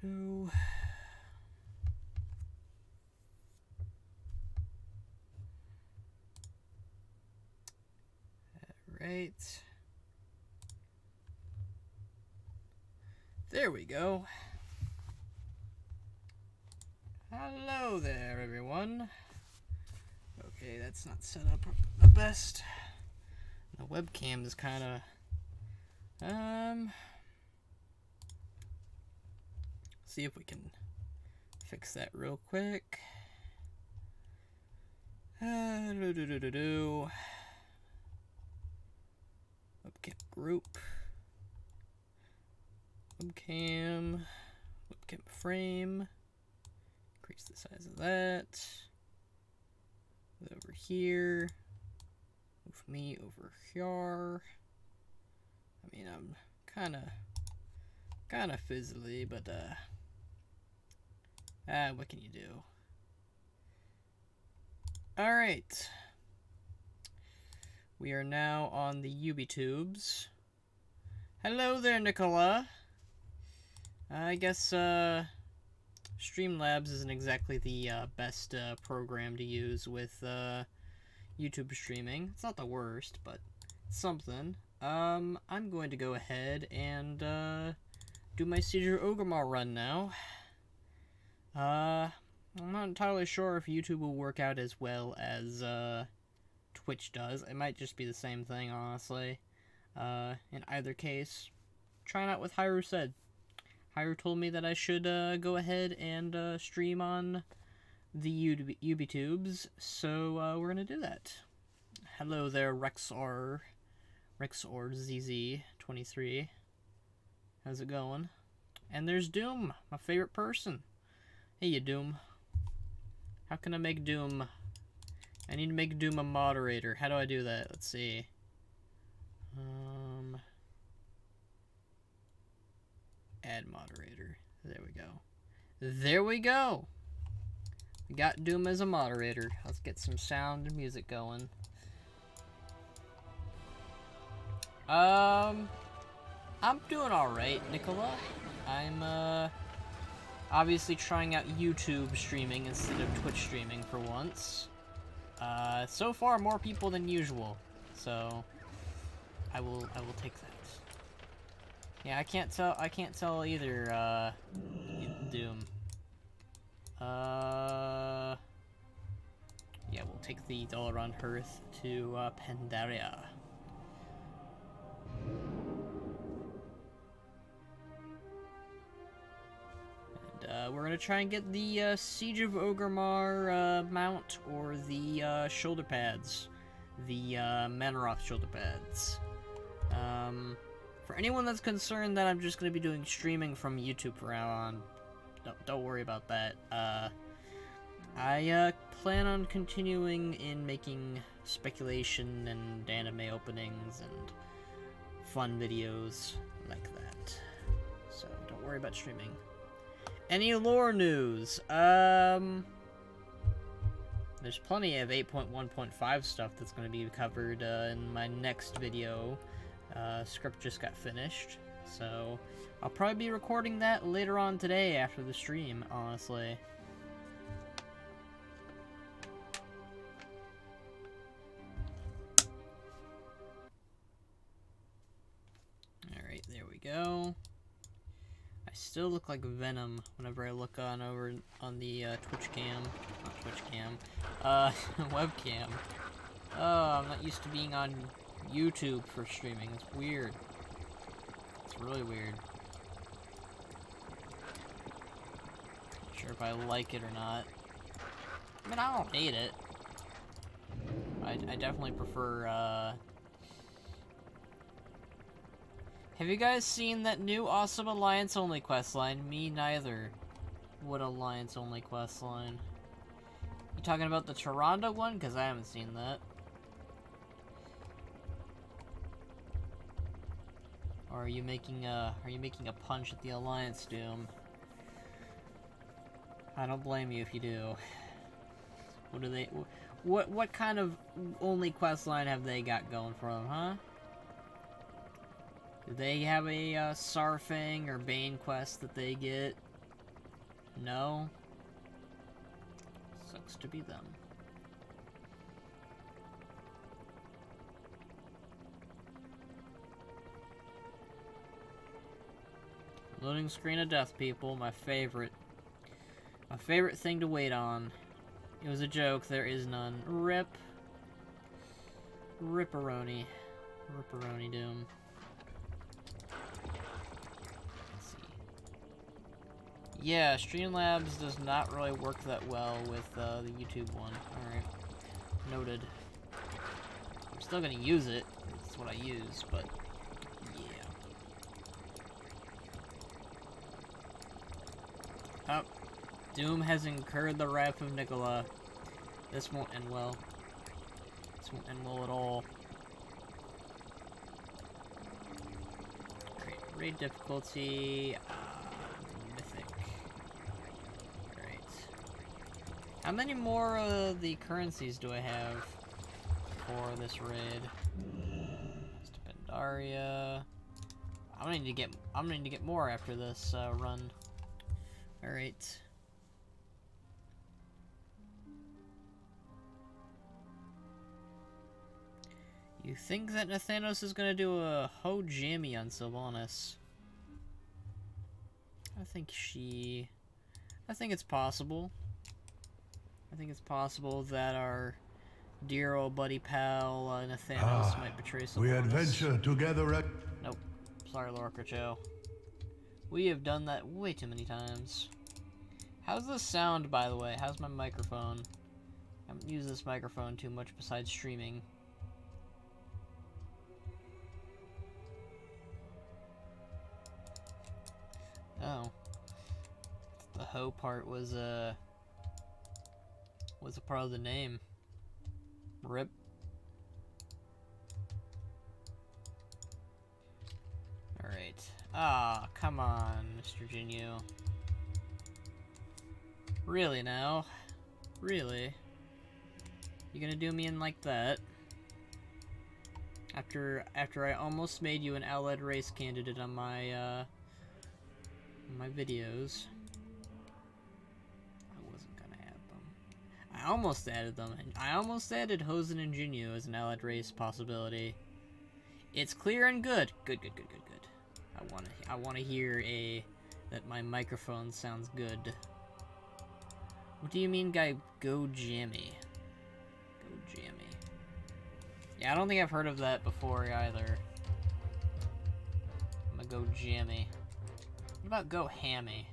Do. Right. There we go. Hello there, everyone. Okay, that's not set up the best. The webcam is kind of... see if we can fix that real quick. Webcam group. Webcam frame. Increase the size of that. Over here. Move me over here. I mean, I'm kind of fizzly, but what can you do? All right. We are now on the UbiTubes. Hello there, Nicola. I guess Streamlabs isn't exactly the best program to use with YouTube streaming. It's not the worst, but it's something. I'm going to go ahead and do my Siege of Orgrimmar run now. I'm not entirely sure if YouTube will work out as well as Twitch does. It might just be the same thing, honestly. In either case, trying out what Hyru said. Hyru told me that I should go ahead and stream on the UbiTubes, so we're gonna do that. Hello there, RexorZZ23. How's it going? And there's Doom, my favorite person. Hey, you Doom. How can I make Doom? I need to make Doom a moderator. How do I do that? Let's see. Add moderator. There we go. There we go. We got Doom as a moderator. Let's get some sound and music going. I'm doing alright, Nicola. I'm obviously trying out YouTube streaming instead of Twitch streaming for once. So far more people than usual. So I will take that. Yeah, I can't tell either, Doom. Yeah, we'll take the Dalaran Hearth to, Pandaria. And, we're gonna try and get the, Siege of Orgrimmar, mount, or the, shoulder pads. The, Manoroth shoulder pads. For anyone that's concerned that I'm just going to be doing streaming from YouTube from now on, don't worry about that. I plan on continuing in making speculation and anime openings and fun videos like that. So don't worry about streaming. Any lore news? There's plenty of 8.1.5 stuff that's going to be covered in my next video. Script just got finished, so I'll probably be recording that later on today after the stream, honestly. Alright, there we go. I still look like Venom whenever I look on over on the Twitch cam. Not Twitch cam. Webcam. Oh, I'm not used to being on YouTube for streaming. It's weird. It's really weird. Not sure if I like it or not. I mean, I don't hate it. I definitely prefer, Have you guys seen that new awesome Alliance-only questline? Me neither. What Alliance-only questline? You talking about the Toronto one? Because I haven't seen that. Or are you making a punch at the Alliance, Doom? I don't blame you if you do. What do they... What kind of only questline have they got going for them, huh? Do they have a Sarfang or Bane quest that they get? No. Sucks to be them. Loading screen of death, people. My favorite. My favorite thing to wait on. It was a joke. There is none. Rip. Ripperoni. Ripperoni Doom. Let's see. Yeah, Streamlabs does not really work that well with the YouTube one. Alright. Noted. I'm still gonna use it. It's what I use, but yeah. Oh. Doom has incurred the wrath of Nicola. This won't end well. This won't end well at all. Great. Raid difficulty. Mythic. Great. How many more of the currencies do I have for this raid? Stipendaria. I'm gonna need to get more after this run. Alright. You think that Nathanos is gonna do a ho jammy on Sylvanas? I think it's possible. I think it's possible that our dear old buddy pal Nathanos might betray Sylvanas. We adventure together at... Nope. Sorry, Lorcacho. We have done that way too many times. How's this sound, by the way? How's my microphone? I haven't used this microphone too much besides streaming. Oh. The ho part was a part of the name. Rip. Alright. Ah, come on, Mr. Jinyu. Really now? Really? You gonna do me in like that? After I almost made you an Allied race candidate on my videos. I wasn't gonna add them. I almost added them. I almost added Hosen and Jinyu as an Allied race possibility. It's clear and good. Good. I wanna hear that my microphone sounds good. What do you mean, guy? Go jammy. Go jammy. Yeah, I don't think I've heard of that before either. I'm gonna go jammy. What about go hammy?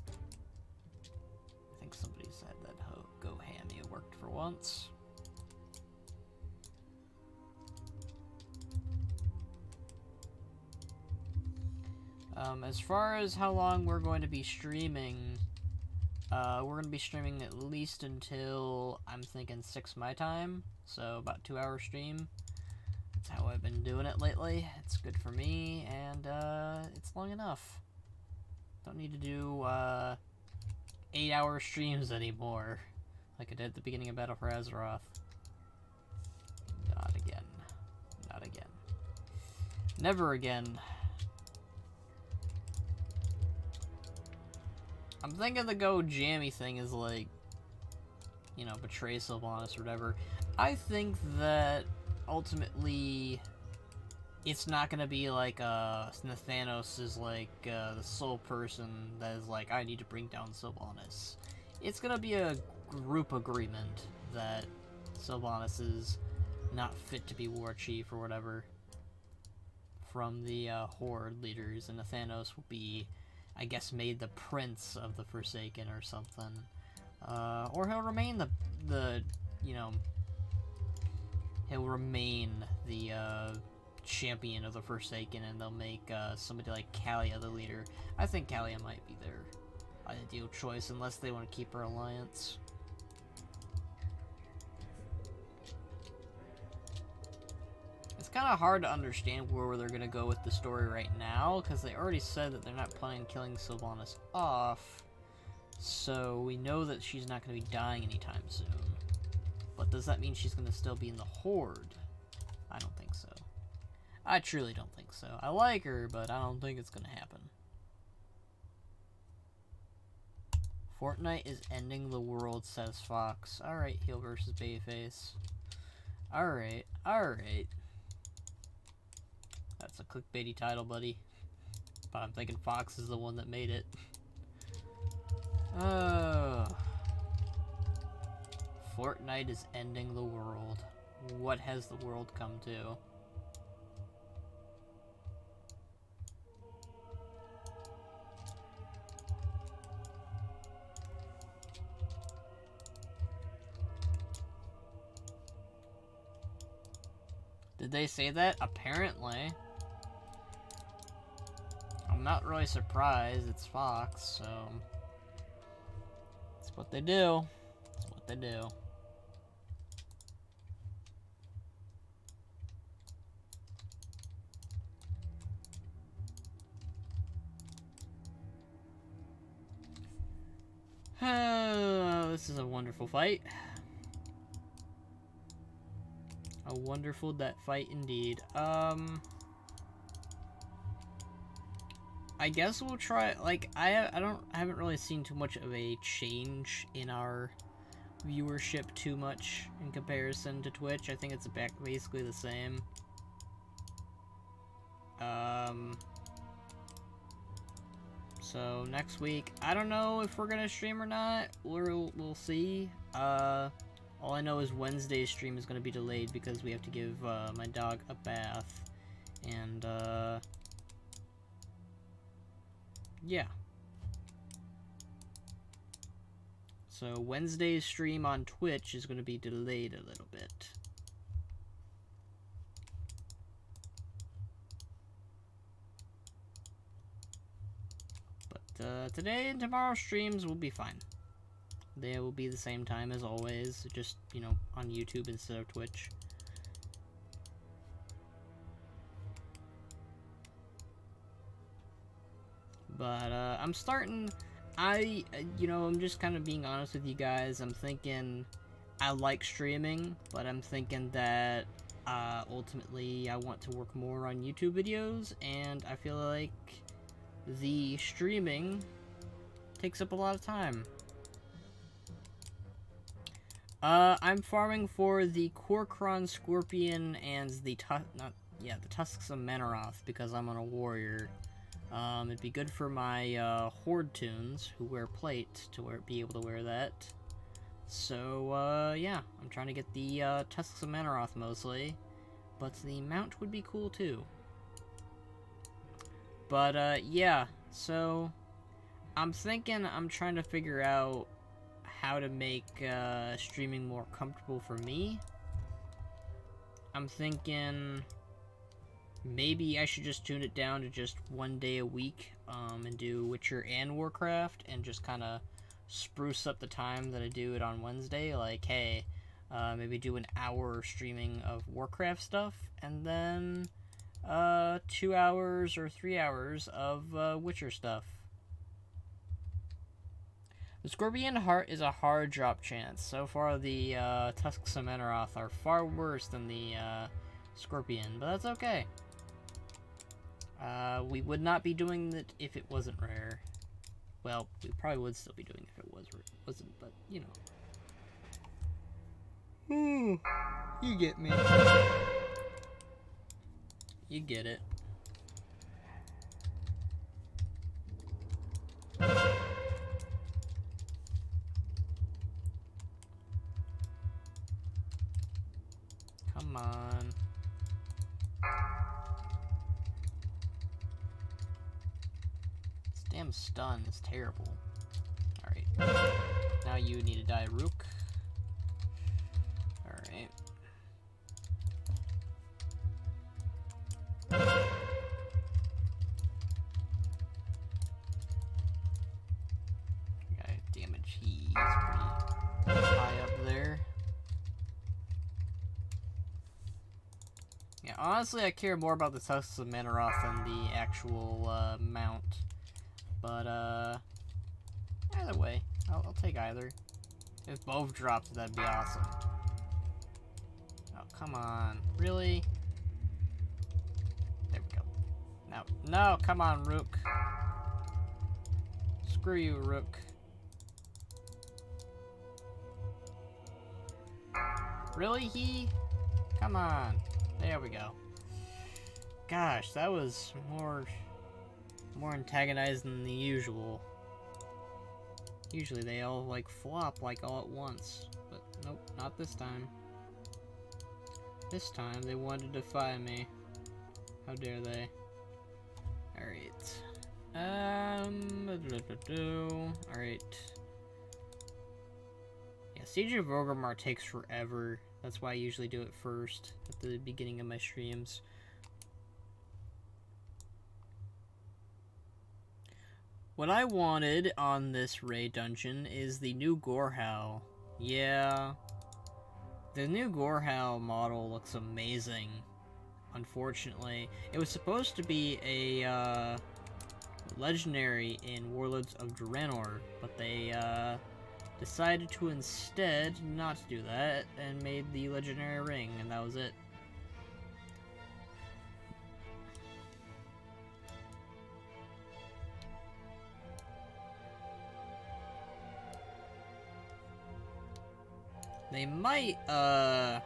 I think somebody said that go hammy worked for once. As far as how long we're going to be streaming, we're going to be streaming at least until, I'm thinking 6 my time, so about 2-hour stream. That's how I've been doing it lately. It's good for me, and it's long enough. Don't need to do 8-hour streams anymore, like I did at the beginning of Battle for Azeroth. Not again. Not again. Never again. I'm thinking the go jammy thing is like, you know, betray Sylvanas or whatever. I think that ultimately it's not gonna be like Nathanos is like the sole person that is like, I need to bring down Sylvanas. It's gonna be a group agreement that Sylvanas is not fit to be war chief or whatever from the Horde leaders, and Nathanos will be, I guess, made the prince of the Forsaken or something. Or he'll remain the you know, he'll remain the champion of the Forsaken, and they'll make somebody like Kalia the leader. I think Kalia might be their ideal choice, unless they want to keep her alliance. It's kind of hard to understand where they're going to go with the story right now, because they already said that they're not planning on killing Sylvanas off, so we know that she's not going to be dying anytime soon. But does that mean she's going to still be in the Horde? I don't think so. I truly don't think so. I like her, but I don't think it's going to happen. Fortnite is ending the world, says Fox. Alright, heel versus Bayface. Alright, alright. That's a clickbaity title, buddy. But I'm thinking Fox is the one that made it. Fortnite is ending the world. What has the world come to? Did they say that? Apparently. I'm not really surprised. It's Fox, so... It's what they do. It's what they do. This is a wonderful fight. A wonderful fight indeed. I guess we'll try, like, I haven't really seen too much of a change in our viewership too much in comparison to Twitch. I think it's basically the same. So next week, I don't know if we're gonna stream or not. We'll see. All I know is Wednesday's stream is gonna be delayed because we have to give my dog a bath, and yeah. So Wednesday's stream on Twitch is gonna be delayed a little bit. Today and tomorrow's streams will be fine. They will be the same time as always, just, you know, on YouTube instead of Twitch. But, I'm starting... you know, I'm just kind of being honest with you guys. I'm thinking I like streaming, but I'm thinking that, ultimately I want to work more on YouTube videos, and I feel like the streaming takes up a lot of time. I'm farming for the Korkron Scorpion and the Tusks of Menaroth because I'm on a warrior. It'd be good for my Horde tunes who wear plate to be able to wear that. So yeah, I'm trying to get the Tusks of Menaroth mostly, but the mount would be cool too. But yeah, so I'm trying to figure out how to make streaming more comfortable for me. I'm thinking maybe I should just tune it down to just 1 day a week and do Witcher and Warcraft and just kind of spruce up the time that I do it on Wednesday. Like, hey, maybe do an hour streaming of Warcraft stuff and then 2 hours or 3 hours of Witcher stuff. The Scorpion Heart is a hard drop chance. So far, the Tusks of Menaroth are far worse than the Scorpion, but that's okay. We would not be doing it if it wasn't rare. Well, we probably would still be doing it if it wasn't, but, you know. You get me. You get it. Come on. This damn stun is terrible. Alright. Now you need to die, Rook. Alright. Okay, damage. He's pretty high up there. Yeah, honestly, I care more about the Tusks of Menaroth than the actual mount. But either way, I'll take either. If both dropped, that'd be awesome. Oh, come on. Really? There we go. No, come on, Rook. Screw you, Rook. Really, he? Come on. There we go. Gosh, that was more antagonizing than the usual. Usually they all, like, flop, like, all at once. But, nope, not this time. This time, they wanted to defy me. How dare they? Alright. Alright. Yeah, Siege of Orgrimmar takes forever. That's why I usually do it first, at the beginning of my streams. What I wanted on this raid dungeon is the new Gorehowl. Yeah. The new Gorehowl model looks amazing. Unfortunately. It was supposed to be a, legendary in Warlords of Draenor, but they, decided to instead not do that, and made the legendary ring, and that was it. They might, I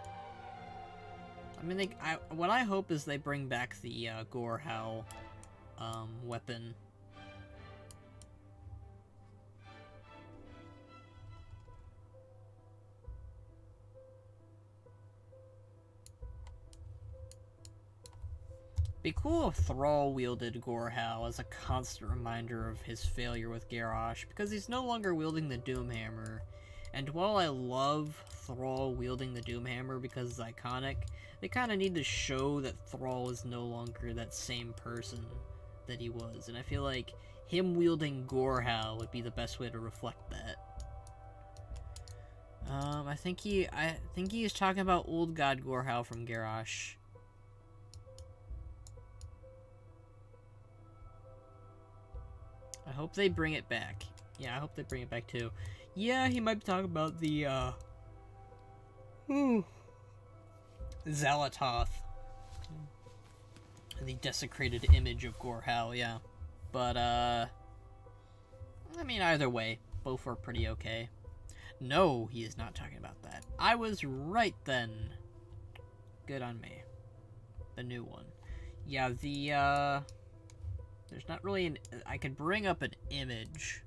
mean, what I hope is they bring back the, Gorehowl, weapon. Be cool if Thrall wielded Gorehowl as a constant reminder of his failure with Garrosh, because he's no longer wielding the Doomhammer. And while I love Thrall wielding the Doomhammer because it's iconic, they kind of need to show that Thrall is no longer that same person that he was. And I feel like him wielding Gorehowl would be the best way to reflect that. I think he is talking about Old God Gorehowl from Garrosh. I hope they bring it back. Yeah, I hope they bring it back too. Yeah, he might be talking about the, Xalatoth. The desecrated image of Gorehowl, yeah. But, I mean, either way, both are pretty okay. No, he is not talking about that. I was right then. Good on me. The new one. Yeah, the, there's not really an... I could bring up an image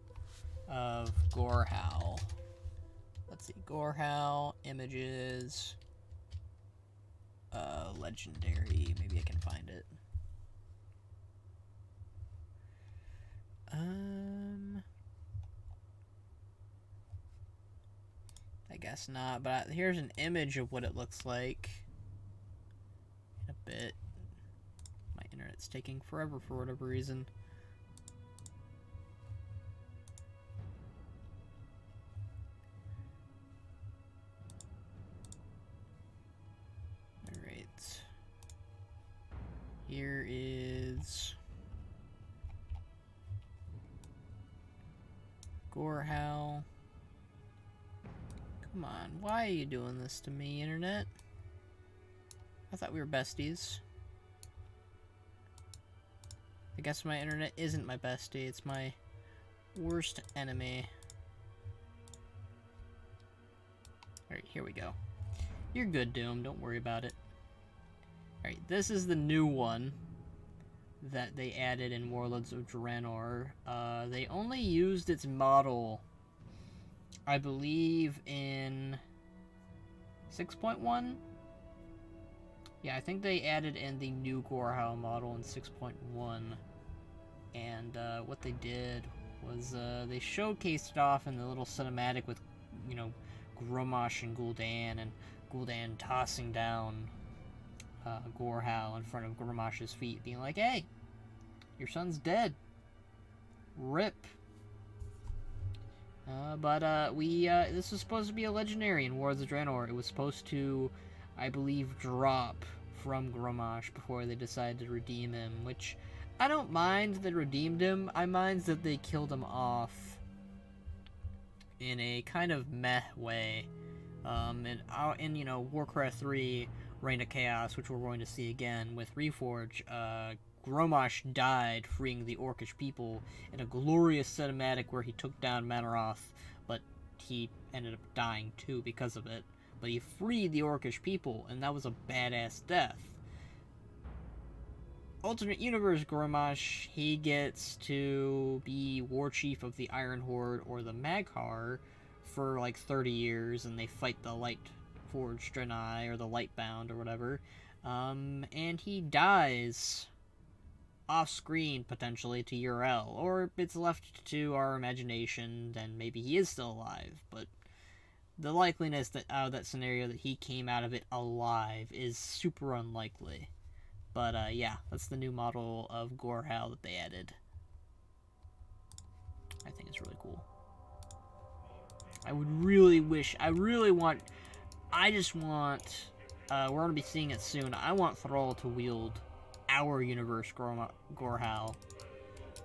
of Gorehowl. Let's see, Gorehowl, images, legendary, maybe I can find it. I guess not, but here's an image of what it looks like. In a bit. My internet's taking forever for whatever reason. Alright. Here is Gorehowl. Come on, why are you doing this to me, internet? I thought we were besties. I guess my internet isn't my bestie, it's my worst enemy. Alright, here we go. You're good, Doom, don't worry about it. Alright, this is the new one that they added in Warlords of Draenor. They only used its model, I believe, in 6.1? Yeah, I think they added in the new Gorehowl model in 6.1. And what they did was they showcased it off in the little cinematic with, you know, Grommash and Gul'dan tossing down Gorehowl in front of Grommash's feet, being like, "Hey, your son's dead. Rip." This was supposed to be a legendary in Warlords of Draenor. It was supposed to, I believe, drop from Grommash before they decided to redeem him, which I don't mind that they redeemed him. I mind that they killed him off in a kind of meh way. In you know, Warcraft 3 Reign of Chaos, which we're going to see again with Reforge, Grommash died freeing the Orcish people in a glorious cinematic where he took down Manaroth, but he ended up dying too because of it. but he freed the Orcish people, and that was a badass death. Alternate universe Gormash, he gets to be war chief of the Iron Horde or the Mag'har for like 30 years, and they fight the Light Forged Draenei or the Lightbound or whatever. And he dies off screen potentially to Yrel, or it's left to our imagination, and maybe he is still alive, but the likeliness that out of that scenario that he came out of it alive is super unlikely. But yeah, that's the new model of Gorhal that they added. I think it's really cool. I would really wish, I just want, we're going to be seeing it soon, I want Thrall to wield our universe Gorhal.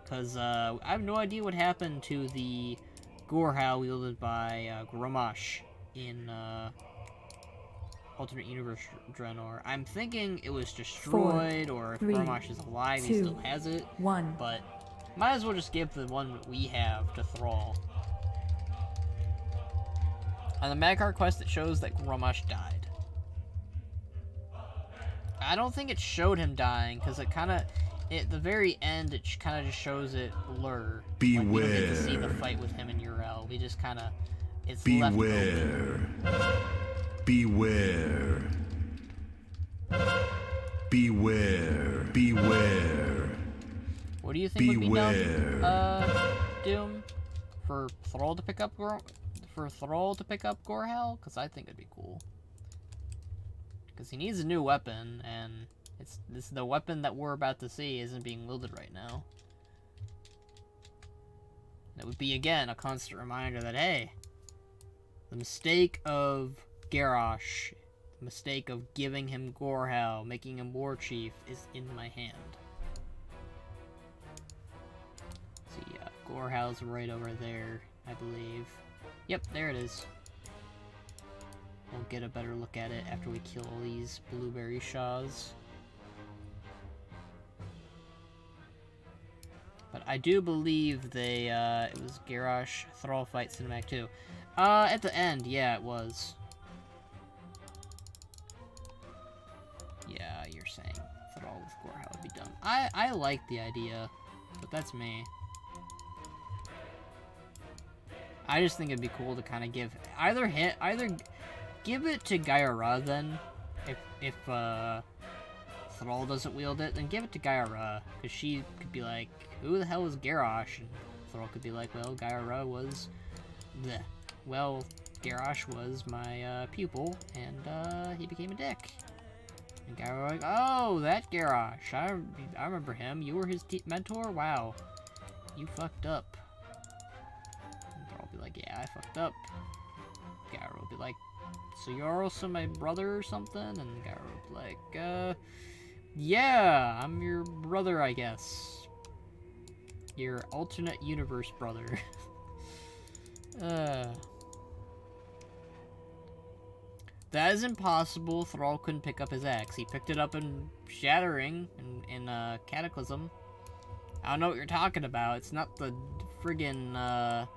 Because I have no idea what happened to the Gorhal wielded by Grommash in Alternate Universe Draenor. I'm thinking it was destroyed, 4, or if Grommash is alive, 2, he still has it. 1. But might as well just give the one that we have to Thrall. On the Mag'har quest, it shows that Grommash died. I don't think it showed him dying, because it kind of, at the very end, it kind of just shows it blur. Beware. Like, we don't get to see the fight with him and Yrel. We just kind of, it's left open. Beware. Beware. Beware. What do you think would be done, Doom? For Thrall to pick up Gorhal? Because I think it'd be cool. Because he needs a new weapon, and this the weapon that we're about to see isn't being wielded right now. That would be, again, a constant reminder that, hey, the mistake of Garrosh, the mistake of giving him Gorhal, making him war chief, is in my hand. See, Gorhal's right over there, I believe. Yep, there it is. We'll get a better look at it after we kill all these blueberry shaws. But I do believe they, it was Garrosh Thrall fight cinematic 2. At the end, yeah, it was. Yeah, you're saying Thrall with Gorhal would be dumb. I like the idea, but that's me. I just think it'd be cool to kind of give either give it to Gaia then, if Thrall doesn't wield it, then give it to Gaia, because she could be like, who the hell is Garrosh? And Thrall could be like, well, Gaia was, bleh. Well, Garrosh was my pupil, and he became a dick. And Gaia like, oh, that Garrosh, I remember him. You were his mentor. Wow, you fucked up. And Thrall will be like, yeah, I fucked up. Gaia will be like, so you're also my brother or something? And Gaia will be like, yeah, I'm your brother, I guess. Your alternate universe brother. That is impossible. Thrall couldn't pick up his axe. He picked it up in Shattering, in Cataclysm. I don't know what you're talking about. It's not the friggin',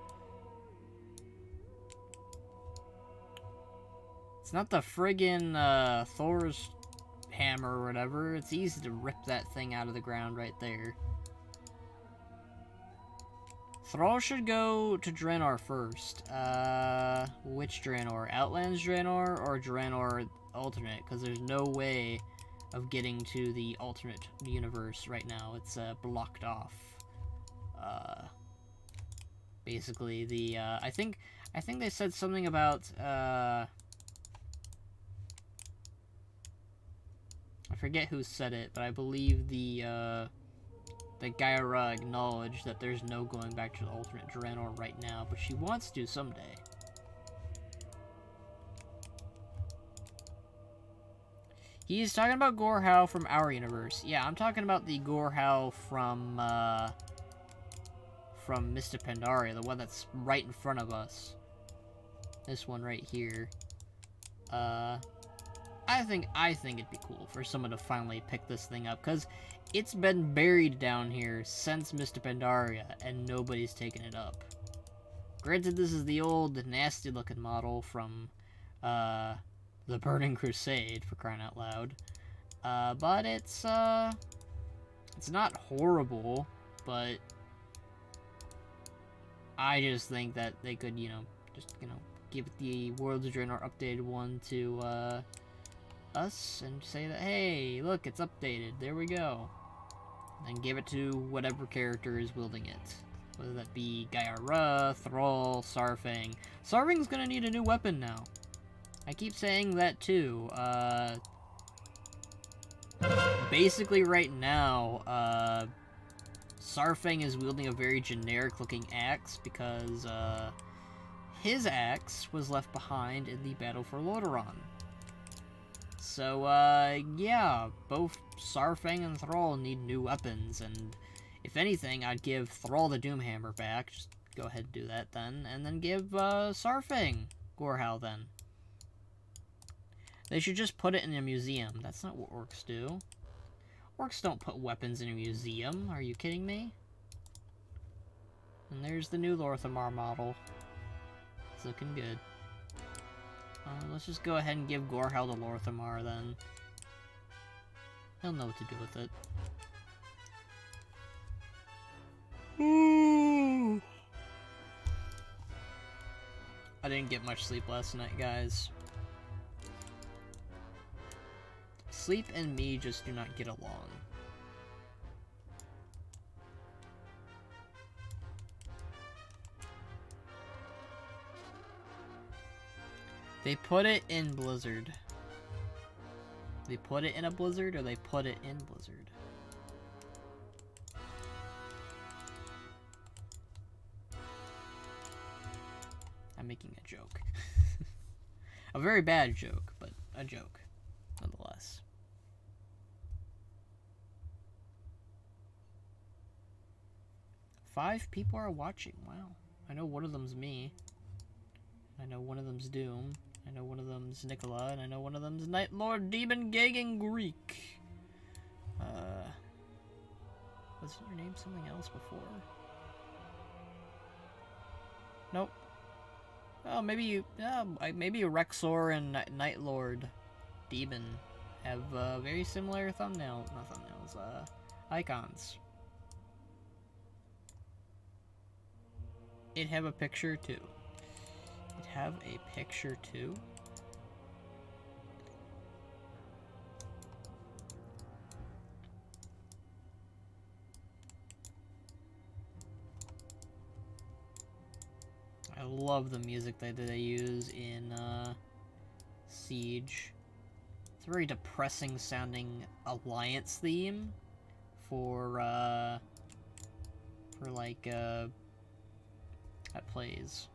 it's not the friggin', Thor's hammer or whatever. It's easy to rip that thing out of the ground right there. Thrall should go to Draenor first. Which Draenor? Outlands Draenor or Draenor alternate? Because there's no way of getting to the alternate universe right now. It's blocked off. Basically, the I think they said something about I forget who said it, but I believe that Gaia acknowledged that there's no going back to the alternate Draenor right now, but she wants to someday. He's talking about Gorhal from our universe. Yeah, I'm talking about the Gorhal from Mista Pandaria, the one that's right in front of us. This one right here. I think it'd be cool for someone to finally pick this thing up, because it's been buried down here since Mista Pandaria, and nobody's taken it up. Granted, this is the old, nasty-looking model from the Burning Crusade, for crying out loud. But it's not horrible, but I just think that they could, give the World's Journal updated one to, us, and say that, hey, look, it's updated, there we go. And give it to whatever character is wielding it. Whether that be Gyara, Thrall, Sarfang. Sarfang's gonna need a new weapon now. I keep saying that too. Basically right now, Sarfang is wielding a very generic looking axe because, his axe was left behind in the Battle for Lordaeron. So, yeah, both Sarfang and Thrall need new weapons, and if anything, I'd give Thrall the Doomhammer back. Just go ahead and do that then, and then give, Sarfang Gorehowl then. They should just put it in a museum. That's not what orcs do. Orcs don't put weapons in a museum. Are you kidding me? And there's the new Lorthamar model. It's looking good. Let's just go ahead and give Gorehowl to Lorthamar then. He'll know what to do with it. Ooh. I didn't get much sleep last night, guys. Sleep and me just do not get along. They put it in Blizzard. They put it in a Blizzard, or they put it in Blizzard? I'm making a joke. A very bad joke, but a joke, nonetheless. Five people are watching, wow. I know one of them's me. I know one of them's Doom. I know one of them's Nicola, and I know one of them's Night Lord Demon Gagging Greek. Was your name something else before? Nope. Oh, maybe Rexor and Night Lord Demon have very similar not thumbnails, icons. It have a picture too. It have a picture too. I love the music that they use in Siege. It's a very depressing sounding Alliance theme for like that plays.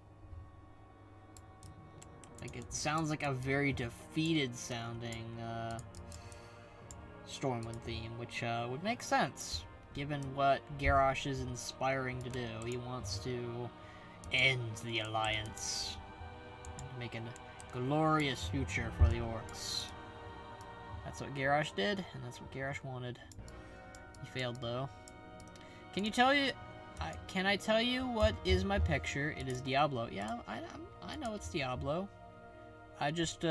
Like, it sounds like a very defeated sounding Stormwind theme, which would make sense given what Garrosh is inspiring to do. He wants to end the Alliance and make a glorious future for the orcs. That's what Garrosh did, and that's what Garrosh wanted. He failed, though. Can I tell you what is my picture? It is Diablo. Yeah, I know it's Diablo. I just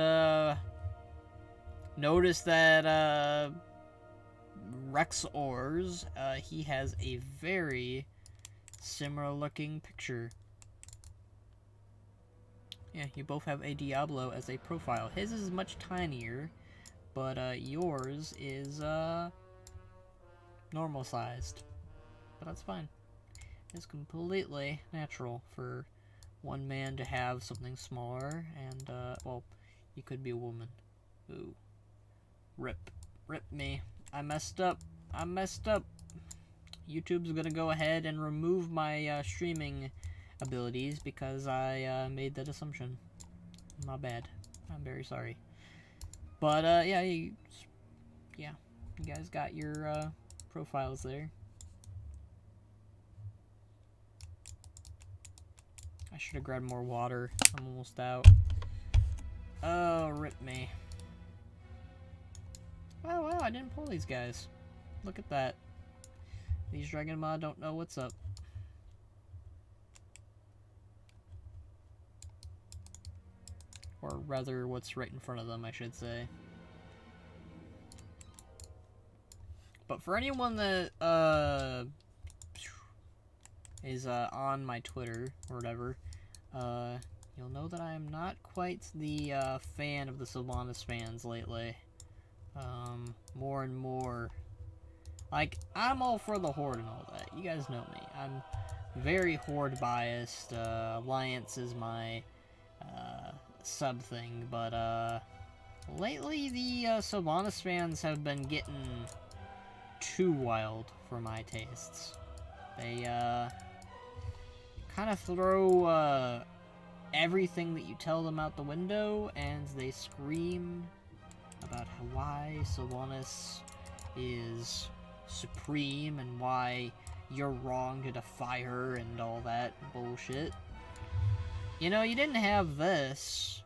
noticed that Rexor's he has a very similar looking picture. Yeah, you both have a Diablo as a profile. His is much tinier, but yours is normal sized. But that's fine. It's completely natural for one man to have something smaller, and well, you could be a woman. Ooh. Rip me. I messed up. YouTube's gonna go ahead and remove my streaming abilities because I made that assumption. My bad. I'm very sorry. But yeah, you guys got your profiles there. I should have grabbed more water. I'm almost out. Oh, rip me. Oh, wow, I didn't pull these guys. Look at that. These Dragon Mod don't know what's up. Or rather, what's right in front of them, I should say. But for anyone that, is, on my Twitter, or whatever, you'll know that I am not quite the, fan of the Sylvanas fans lately. More and more. Like, I'm all for the Horde and all that. You guys know me. I'm very Horde biased. Alliance is my, sub thing, but, lately the, Sylvanas fans have been getting too wild for my tastes. They, kind of throw, everything that you tell them out the window, and they scream about why Sylvanas is supreme and why you're wrong to defy her and all that bullshit. You know, you didn't have this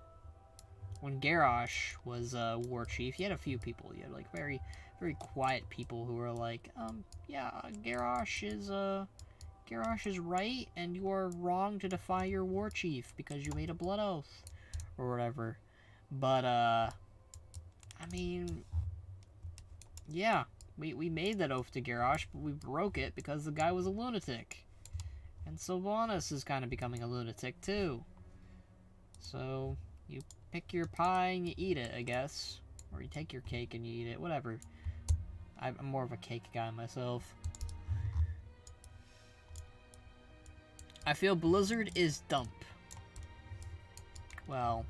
when Garrosh was war chief. You had a few people. You had like very quiet people who were like, yeah, Garrosh is right, and you are wrong to defy your war chief because you made a blood oath or whatever. But I mean, yeah, we made that oath to Garrosh, but we broke it because the guy was a lunatic. And Sylvanas is kind of becoming a lunatic too. So you pick your pie and you eat it, I guess. Or you take your cake and you eat it, whatever. I'm more of a cake guy myself. I feel Blizzard is dump. Well,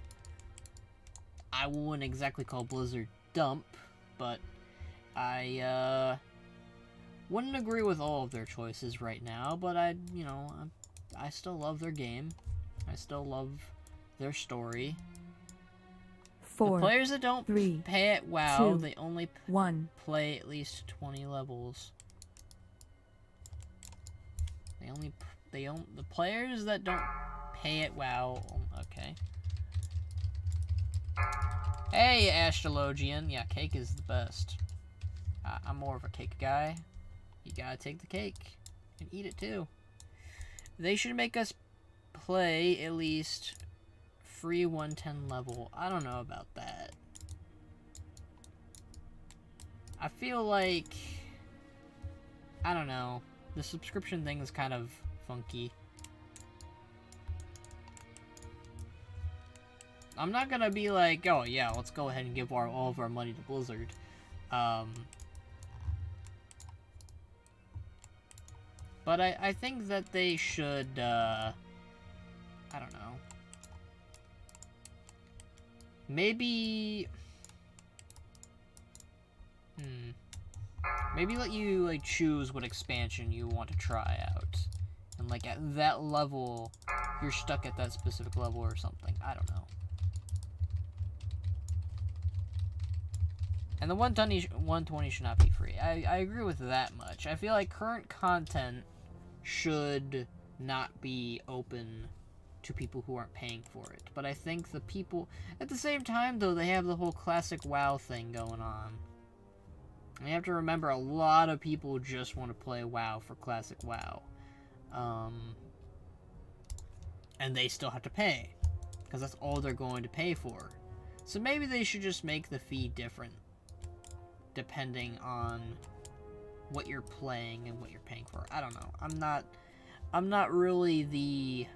I wouldn't exactly call Blizzard dump, but I wouldn't agree with all of their choices right now, but I still love their game. I still love their story. 4, the players that don't 3, pay at WoW, 2, they only 1. play at least 20 levels. The players that don't pay at WoW, okay. Hey, Astrologian. Yeah, cake is the best. I'm more of a cake guy. You gotta take the cake and eat it too. They should make us play at least free 110 level. I don't know about that. I feel like, I don't know, the subscription thing is kind of funky. I'm not gonna be like, oh yeah, let's go ahead and give all of our money to Blizzard. But I think that they should, I don't know. Maybe... Maybe let you, like, choose what expansion you want to try out. And, like, at that level, you're stuck at that specific level or something. I don't know. And the 120 should not be free. I agree with that much. I feel like current content should not be open to people who aren't paying for it. But I think the people... At the same time, though, they have the whole classic WoW thing going on. And you have to remember, a lot of people just want to play WoW for classic WoW. And they still have to pay. Because that's all they're going to pay for. So maybe they should just make the fee different. Depending on what you're playing and what you're paying for. I don't know. I'm not really the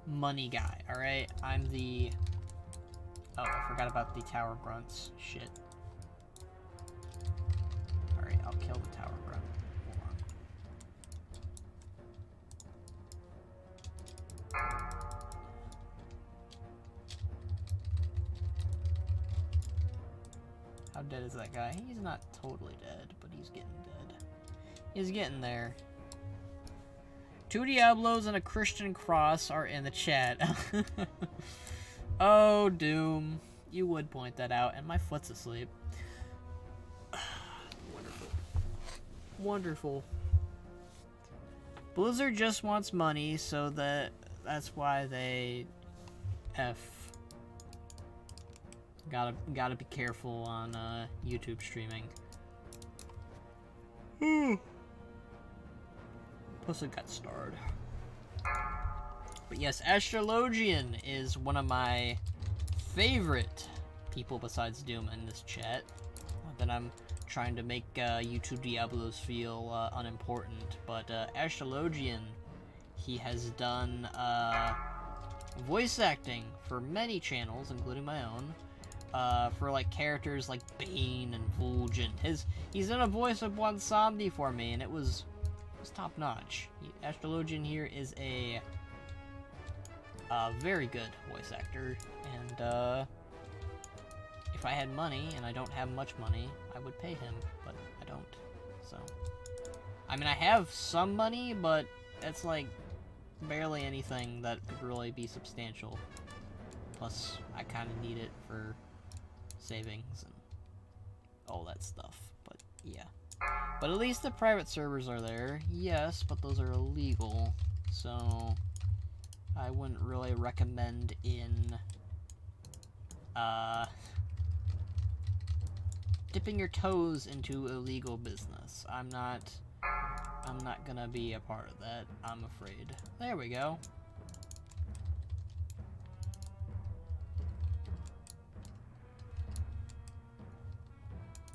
money guy, alright? I'm the... Oh, I forgot about the tower grunts. Shit. Alright, I'll kill the tower grunt. Hold on. How dead is that guy? He's not totally dead, but he's getting dead. He's getting there. 2 Diablos and a Christian cross are in the chat. Oh, Doom. You would point that out, and my foot's asleep. Wonderful. Wonderful. Blizzard just wants money, so that's why they Gotta be careful on YouTube streaming. Pussy got starred. But yes, Astrologian is one of my favorite people besides Doom in this chat. Not that I'm trying to make YouTube Diablos feel unimportant, but Astrologian, he has done voice acting for many channels, including my own, for like characters like Bane and Fulgent. He's done a voice of one Somni for me, and it was top notch. Astrologian here is a very good voice actor, and if I had money, and I don't have much money, I would pay him, but I don't. So, I mean, I have some money, but it's like barely anything that could really be substantial. Plus, I kind of need it for savings and all that stuff, but yeah. But at least the private servers are there, yes, but those are illegal, so I wouldn't really recommend in dipping your toes into illegal business. I'm not gonna be a part of that, I'm afraid. There we go.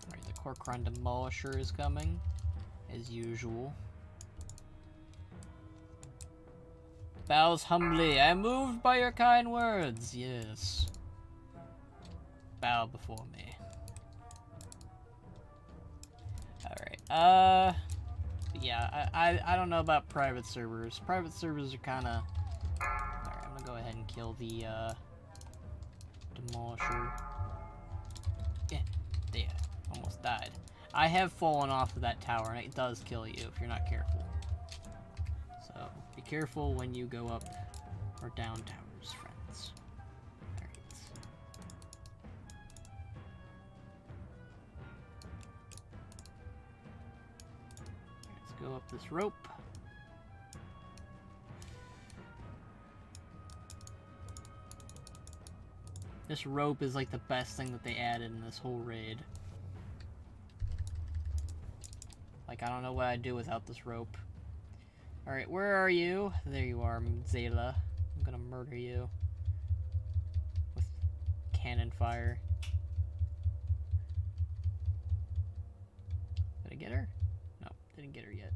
Alright, the Corcoran Demolisher is coming, as usual. Bows humbly, I am moved by your kind words, yes. Bow before me. Alright, yeah, I don't know about private servers. Private servers are kinda... Alright, I'm gonna go ahead and kill the, Demolisher. Yeah, there. Almost died. I have fallen off of that tower, and it does kill you if you're not careful. So, be careful when you go up or down towers, friends. Alright. Let's go up this rope. This rope is like the best thing that they added in this whole raid. Like, I don't know what I'd do without this rope. Alright, where are you? There you are, Zayla. I'm gonna murder you. With cannon fire. Did I get her? No, didn't get her yet.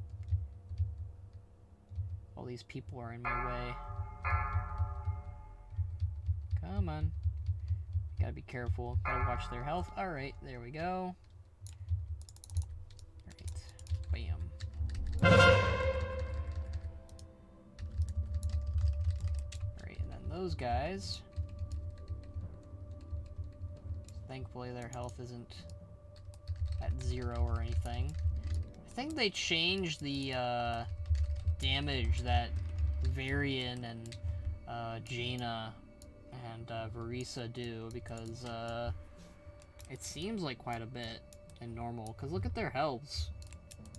All these people are in my way. Come on. Gotta be careful. Gotta watch their health. Alright, there we go. Alright. Bam. Alright, and then those guys. Thankfully their health isn't at 0 or anything. I think they changed the damage that Varian and Jaina and Verisa do, because it seems like quite a bit in normal, because look at their healths.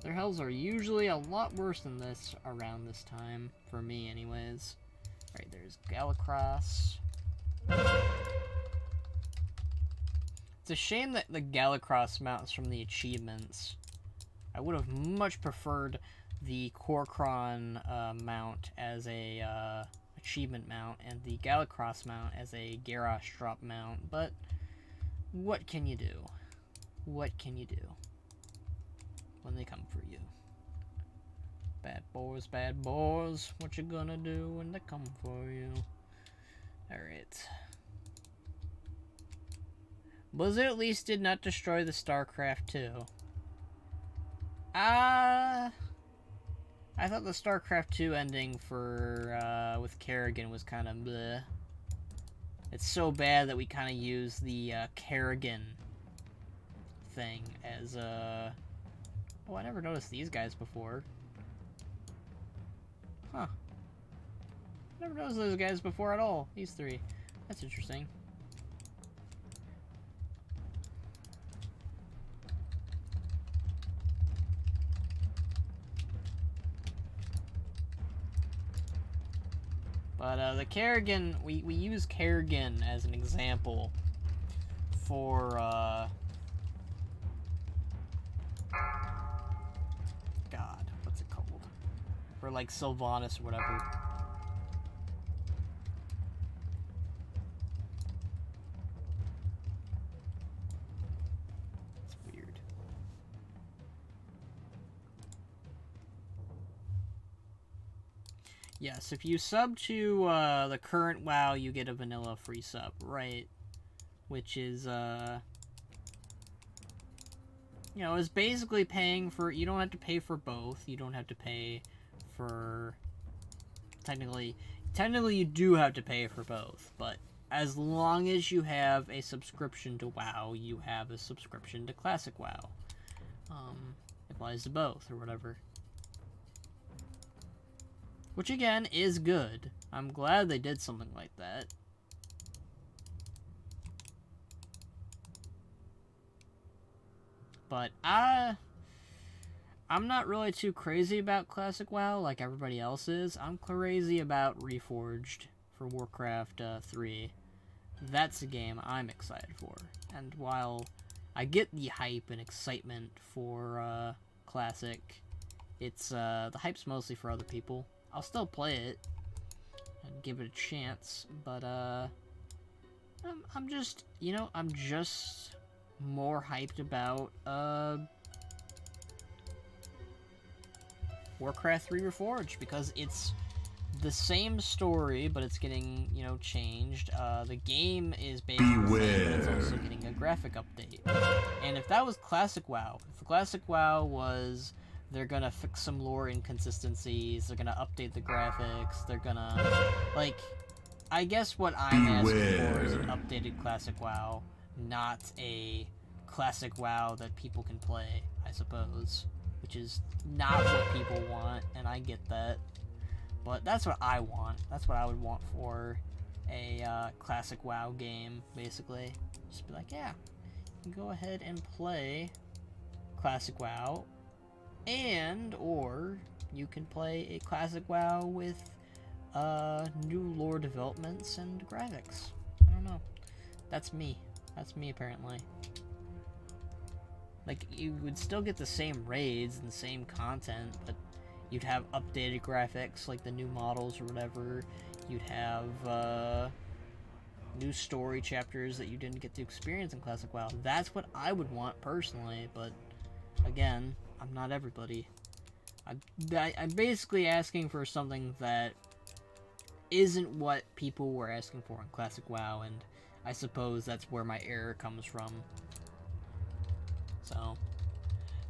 Their healths are usually a lot worse than this around this time, for me anyways. Alright, there's Galacross. It's a shame that the Galacross mounts from the achievements. I would have much preferred the Corcoran mount as a achievement mount, and the Galacross mount as a Garrosh drop mount, but what can you do? What can you do when they come for you? Bad boys, what you gonna do when they come for you? Alright. Blizzard at least did not destroy the StarCraft 2. I thought the StarCraft 2 ending for, with Kerrigan was kind of bleh. It's so bad that we kind of use the, Kerrigan thing as, Oh, I never noticed these guys before. Huh. Never noticed those guys before at all. These three. That's interesting. But the Kerrigan, we use Kerrigan as an example for God, what's it called? For like Sylvanas or whatever. Yes, if you sub to the current WoW, you get a vanilla free sub, right? Which is, you know, is basically paying for... You don't have to pay for both. You don't have to pay for... Technically, you do have to pay for both, but as long as you have a subscription to WoW, you have a subscription to Classic WoW. It applies to both, or whatever. Which, again, is good. I'm glad they did something like that. But, I'm not really too crazy about Classic WoW like everybody else is. I'm crazy about Reforged for Warcraft 3. That's a game I'm excited for. And while I get the hype and excitement for Classic, it's the hype's mostly for other people. I'll still play it and give it a chance, but I'm just, you know, I'm just more hyped about Warcraft 3 Reforged, because it's the same story, but it's getting, you know, changed. The game is basically the same, but it's also getting a graphic update. And if that was Classic WoW, if the Classic WoW was, they're gonna fix some lore inconsistencies, they're gonna update the graphics, they're gonna, like, I guess what I'm asking for is an updated Classic WoW, not a Classic WoW that people can play, I suppose. Which is not what people want, and I get that. But that's what I want. That's what I would want for a Classic WoW game, basically. Just be like, yeah, you can go ahead and play Classic WoW, or you can play a Classic WoW with new lore developments and graphics. I don't know. That's me. That's me, apparently. Like, you would still get the same raids and the same content, but you'd have updated graphics, like the new models or whatever. You'd have new story chapters that you didn't get to experience in Classic WoW. That's what I would want, personally, but again, I'm not everybody. I'm basically asking for something that isn't what people were asking for in Classic WoW, and I suppose that's where my error comes from. So,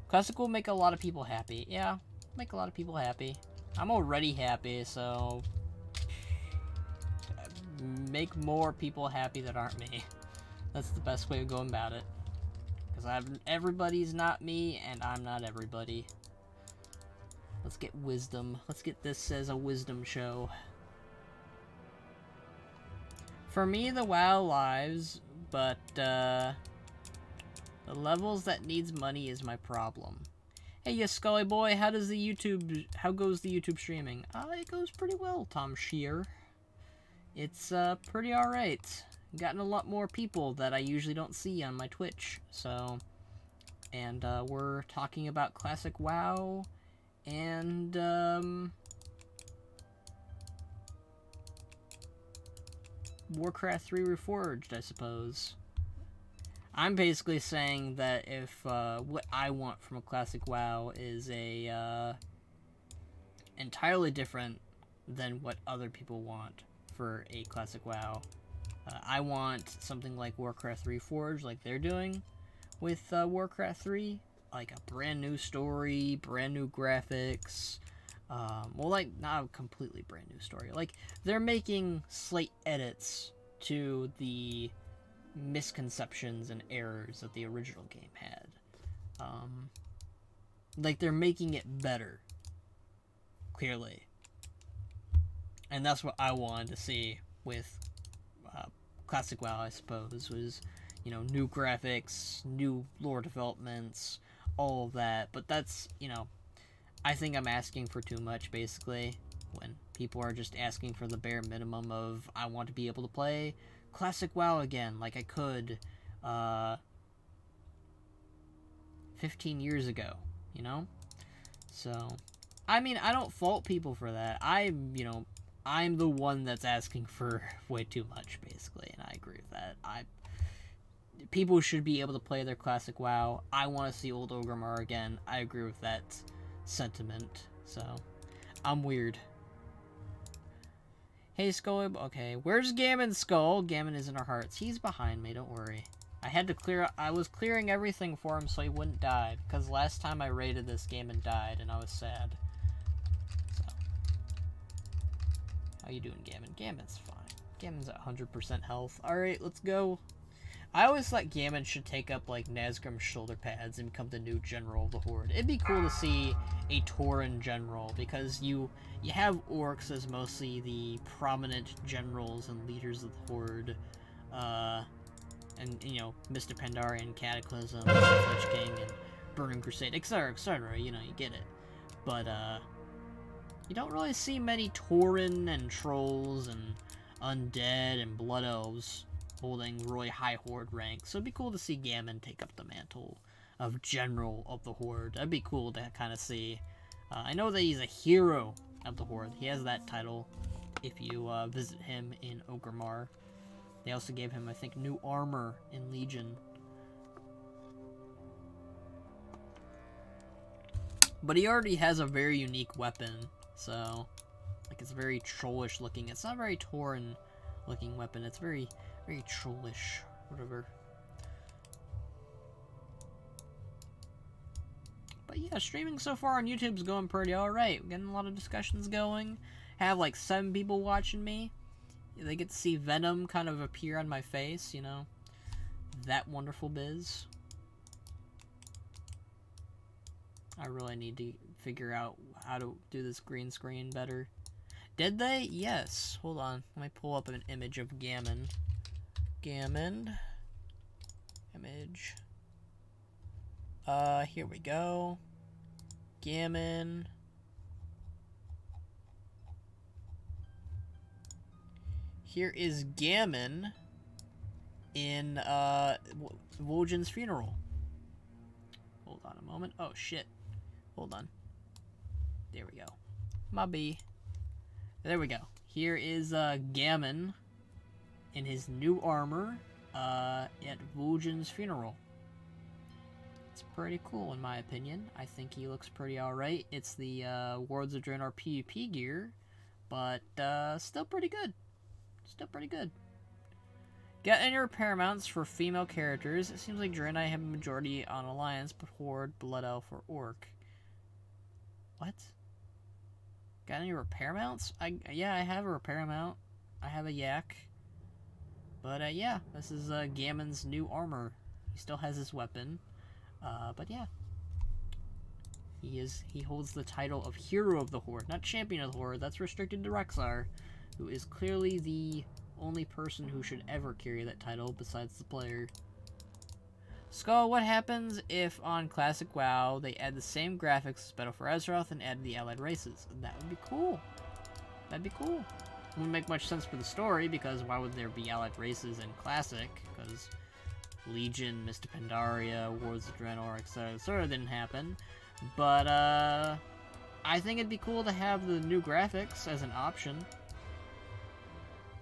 Classic will make a lot of people happy. Yeah, make a lot of people happy. I'm already happy, so make more people happy that aren't me. That's the best way of going about it. Because everybody's not me, and I'm not everybody. Let's get wisdom. Let's get this as a wisdom show. For me, the WoW lives, but, the levels that needs money is my problem. Hey, yes, Scully boy, how goes the YouTube streaming? It goes pretty well, Tom Shear. It's, pretty alright. Gotten a lot more people that I usually don't see on my Twitch, so... And, we're talking about Classic WoW, and, Warcraft 3 Reforged, I suppose. I'm basically saying that if, what I want from a Classic WoW is a, entirely different than what other people want for a Classic WoW. I want something like Warcraft 3 Reforged, like they're doing with, Warcraft 3. Like a brand new story, brand new graphics, well, like, not a completely brand new story. Like, they're making slight edits to the misconceptions and errors that the original game had. Like, they're making it better. Clearly. And that's what I wanted to see with Classic WoW, I suppose, was, you know, new graphics, new lore developments, all of that. But that's, you know, I think I'm asking for too much, basically, when people are just asking for the bare minimum of, I want to be able to play Classic WoW again, like I could 15 years ago, you know? So, I mean, I don't fault people for that. You know, I'm the one that's asking for way too much, basically, and I agree with that. People should be able to play their Classic WoW. I want to see Old Orgrimmar again. I agree with that sentiment, so I'm weird. Hey, Skull. Okay, where's Gammon's Skull? Gammon is in our hearts. He's behind me, don't worry. I was clearing everything for him so he wouldn't die, because last time I raided this, Gammon died, and I was sad. So. How you doing, Gammon? Gammon's fine. Gammon's at 100% health. Alright, let's go. I always thought Gammon should take up, like, Nazgrim's shoulder pads and become the new general of the Horde. It'd be cool to see a Tauren general, because you have orcs as mostly the prominent generals and leaders of the Horde, and, you know, Mr. Pandarian, Cataclysm, Lich King, and Burning Crusade, etc., you know, you get it. But, you don't really see many Tauren and Trolls and Undead and Blood Elves holding really high Horde ranks, so it'd be cool to see Gammon take up the mantle of General of the Horde. That'd be cool to kind of see. I know that he's a hero of the Horde. He has that title if you visit him in Orgrimmar. They also gave him, I think, new armor in Legion. But he already has a very unique weapon, so, like, it's very trollish looking. It's not a very Tauren looking weapon. It's very trollish, whatever. But yeah, streaming so far on YouTube's going pretty alright. We're getting a lot of discussions going. Have like 7 people watching me. They get to see Venom kind of appear on my face, you know. That wonderful biz. I really need to figure out how to do this green screen better. Did they? Yes. Hold on. Let me pull up an image of Gammon. Gammon. Image. Here we go. Gammon. Here is Gammon in, Wojan's funeral. Hold on a moment. Oh, shit. Hold on. There we go. My B. There we go. Here is, Gammon in his new armor, at Wojan's funeral. It's pretty cool, in my opinion. I think he looks pretty alright. It's the, Wards of Draenor PvP gear, but, still pretty good. Still pretty good. Get any repair mounts for female characters. It seems like Draenei have a majority on Alliance, but Horde, Blood Elf, or Orc. What? Got any repair mounts? Yeah, I have a repair mount. I have a yak. But, yeah, this is, Gammon's new armor. He still has his weapon. But yeah. He holds the title of Hero of the Horde, not Champion of the Horde. That's restricted to Rexxar, who is clearly the only person who should ever carry that title besides the player. Skull, what happens if on Classic WoW they add the same graphics as Battle for Azeroth and add the allied races? That would be cool. That'd be cool. It wouldn't make much sense for the story, because why would there be allied races in Classic? Because Legion, Mr. Pandaria, Wards of Draenor, etc. didn't happen. But, I think it'd be cool to have the new graphics as an option.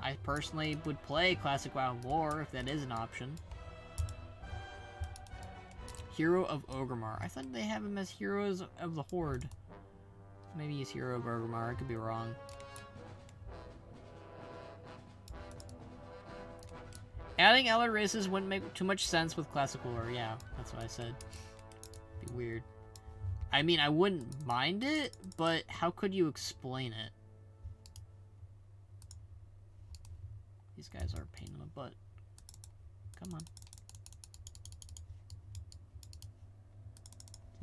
I personally would play Classic WoW more if that is an option. Hero of Orgrimmar. I thought they have him as Heroes of the Horde. Maybe he's Hero of Orgrimmar. I could be wrong. Adding allied races wouldn't make too much sense with classic lore. Yeah, that's what I said. Be weird. I mean, I wouldn't mind it, but how could you explain it? These guys are a pain in the butt. Come on.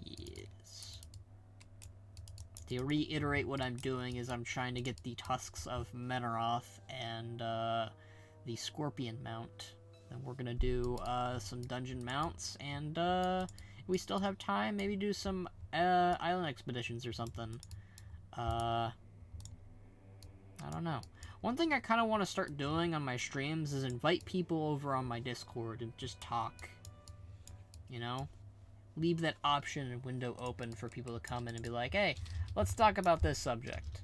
Yes. To reiterate what I'm doing is I'm trying to get the tusks of Meneroth and, the Scorpion mount. Then we're gonna do some dungeon mounts, and if we still have time, maybe do some island expeditions or something. I don't know. One thing I kind of want to start doing on my streams is invite people over on my Discord and just talk. You know? Leave that option and window open for people to come in and be like, hey, let's talk about this subject.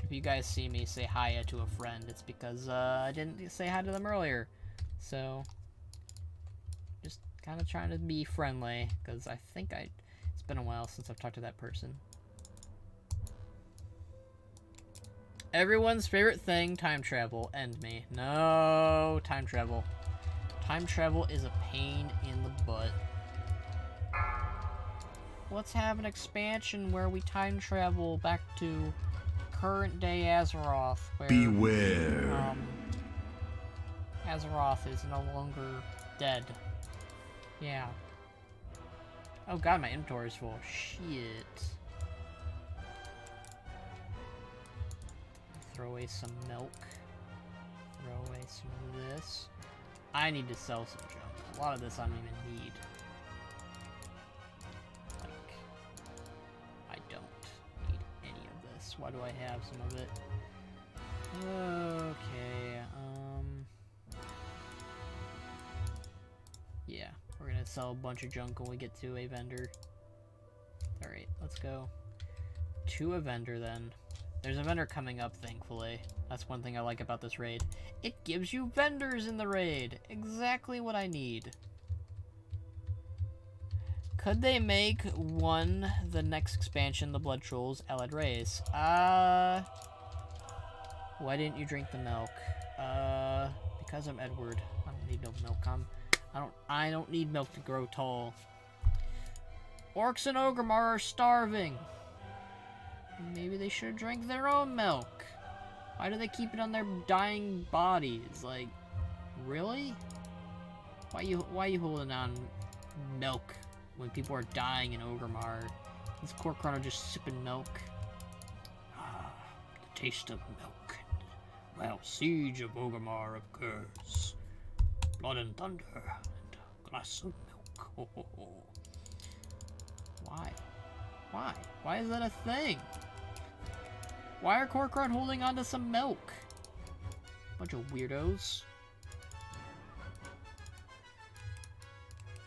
If you guys see me say hi to a friend, it's because I didn't say hi to them earlier. So, just kind of trying to be friendly, because I think It's been a while since I've talked to that person. Everyone's favorite thing, time travel. End me. No, time travel. Time travel is a pain in the butt. Let's have an expansion where we time travel back to current day Azeroth, where Beware. Azeroth is no longer dead. Yeah. Oh god, my inventory is full. Shit. Throw away some milk. Throw away some of this. I need to sell some junk. A lot of this I don't even need. Like, I don't need any of this. Why do I have some of it? Okay, yeah, we're gonna sell a bunch of junk when we get to a vendor. Alright, let's go to a vendor then. There's a vendor coming up, thankfully. That's one thing I like about this raid. It gives you vendors in the raid! Exactly what I need. Could they make the next expansion, the Blood Trolls Allied Race? Why didn't you drink the milk? Because I'm Edward. I don't need no milk. I don't need milk to grow tall. Orcs and Ogrimmar are starving. Maybe they should have drank their own milk. Why do they keep it on their dying bodies? Like, really? Why you holding on milk when people are dying in Ogrimmar? This Corcoran are just sipping milk. Ah, the taste of milk. Well, siege of Ogrimmar occurs. Blood and thunder and a glass of milk. Ho, ho, ho. Why? Why? Why is that a thing? Why are Corcoran holding on to some milk? Bunch of weirdos.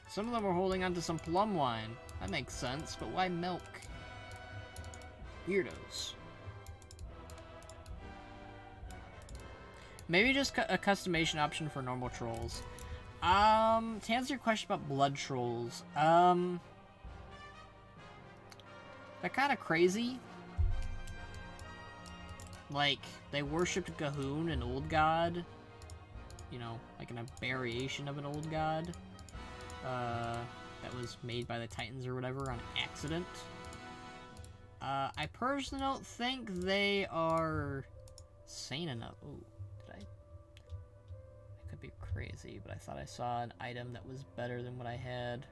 Some of them are holding on to some plum wine. That makes sense, but why milk? Weirdos. Maybe just a customization option for normal trolls. To answer your question about blood trolls, they're kind of crazy. Like, they worshipped Gahoon, an old god. You know, like in a variation of an old god. That was made by the Titans or whatever on accident. I personally don't think they are sane enough. Ooh, did I could be crazy, but I thought I saw an item that was better than what I had.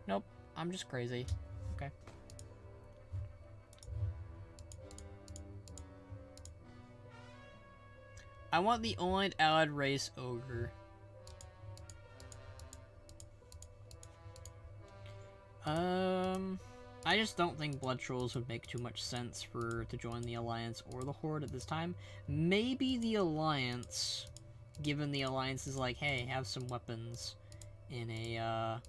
Nope, I'm just crazy. Okay. I want the only allied race ogre. I just don't think blood trolls would make too much sense to join the Alliance or the Horde at this time. Maybe the Alliance, given the Alliance is like, hey, have some weapons in a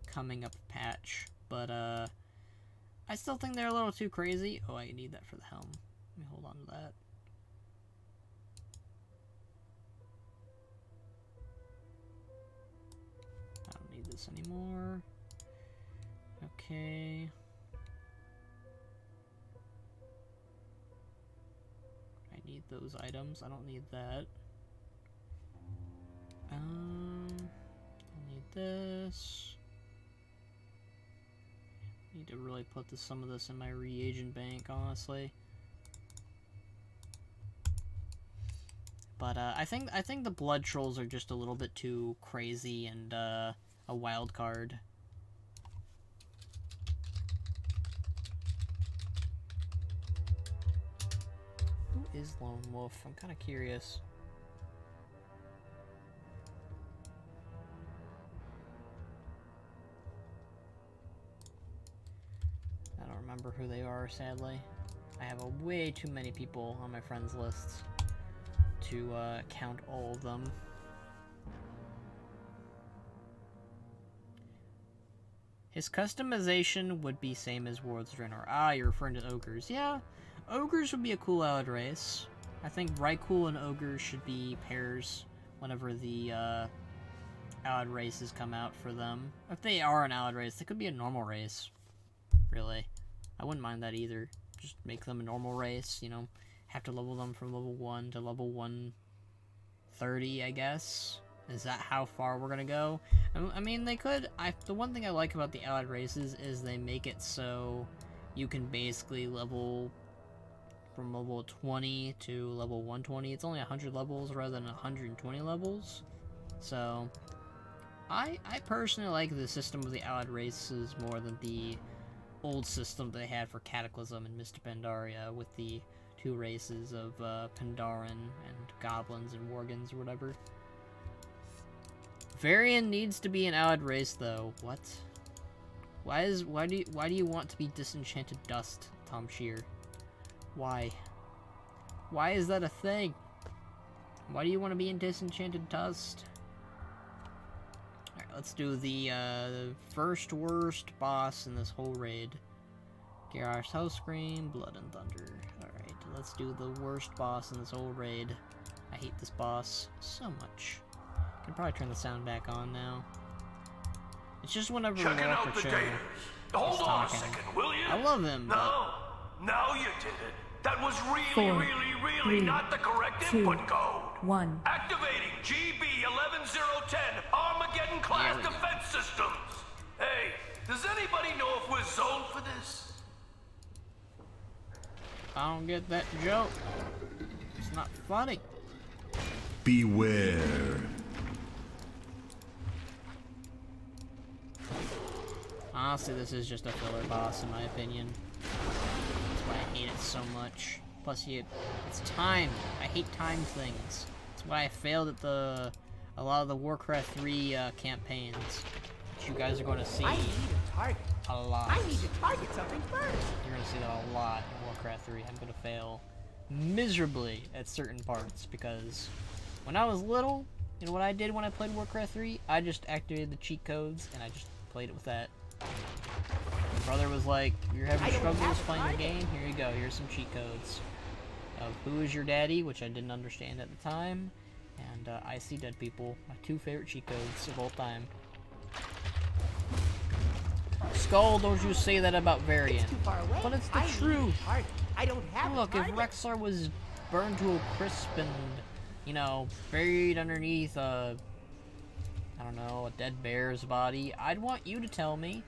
coming up patch. But I still think they're a little too crazy. Oh, I need that for the helm. Let me hold on to that. I don't need this anymore. Okay. I need those items. I don't need that. I need this. Need to really put some of this in my reagent bank, honestly. But I think the blood trolls are just a little bit too crazy and a wild card. Who is Lone Wolf? I'm kind of curious. I don't remember who they are, sadly. I have way too many people on my friends lists to count all of them. His customization would be same as World's Draenor. Ah, you're referring to ogres. Yeah, ogres would be a cool allied race. I think Rykul and ogres should be pairs whenever the allied races come out for them. If they are an allied race, they could be a normal race. Really. I wouldn't mind that either. Just make them a normal race, you know. Have to level them from level 1 to level 130, I guess. Is that how far we're gonna go? I mean, they could. The one thing I like about the allied races is they make it so you can basically level from level 20 to level 120. It's only 100 levels rather than 120 levels. So, I personally like the system of the allied races more than the old system they had for Cataclysm and Mr. Pandaria with the two races of Pandaren and Goblins and Worgens or whatever. Varian needs to be an allied race though. What? Why do you want to be Disenchanted Dust, Tom Shear? Why? Why is that a thing? Why do you want to be in Disenchanted Dust? Alright, let's do the first worst boss in this whole raid. Garrosh Hellscream, Blood and Thunder. Alright, let's do the worst boss in this whole raid. I hate this boss so much. I can probably turn the sound back on now. It's just whenever Checking out Walker the Cho data. is Hold on a talking. second, will you? I love him, but No, now you did it. That was really, 4, really 3, not the correct 2, input code. 1. Activating GB 11010 Armageddon class There we go. defense systems. Hey, does anybody know if we're zoned for this? I don't get that joke. It's not funny. Beware. Honestly, this is just a filler boss in my opinion. That's why I hate it so much. Plus, it's timed. I hate timed things. That's why I failed at a lot of the Warcraft 3 campaigns, which you guys are going to see I need a target. a lot. I need to target something first. You're going to see that a lot in Warcraft 3. I'm going to fail miserably at certain parts because when I was little, you know what I did when I played Warcraft 3? I just activated the cheat codes and I just played it with that. My brother was like, "You're having I don't struggles have a playing the target." game? Here you go. Here's some cheat codes of Who Is Your Daddy," which I didn't understand at the time, and I See Dead People, my two favorite cheat codes of all time. Skull, don't you say that about Varian. It's too far away. But it's the I need a truth. target. I don't have Look, a if target. Rexar was burned to a crisp and, you know, buried underneath a, I don't know, a dead bear's body, I'd want you to tell me.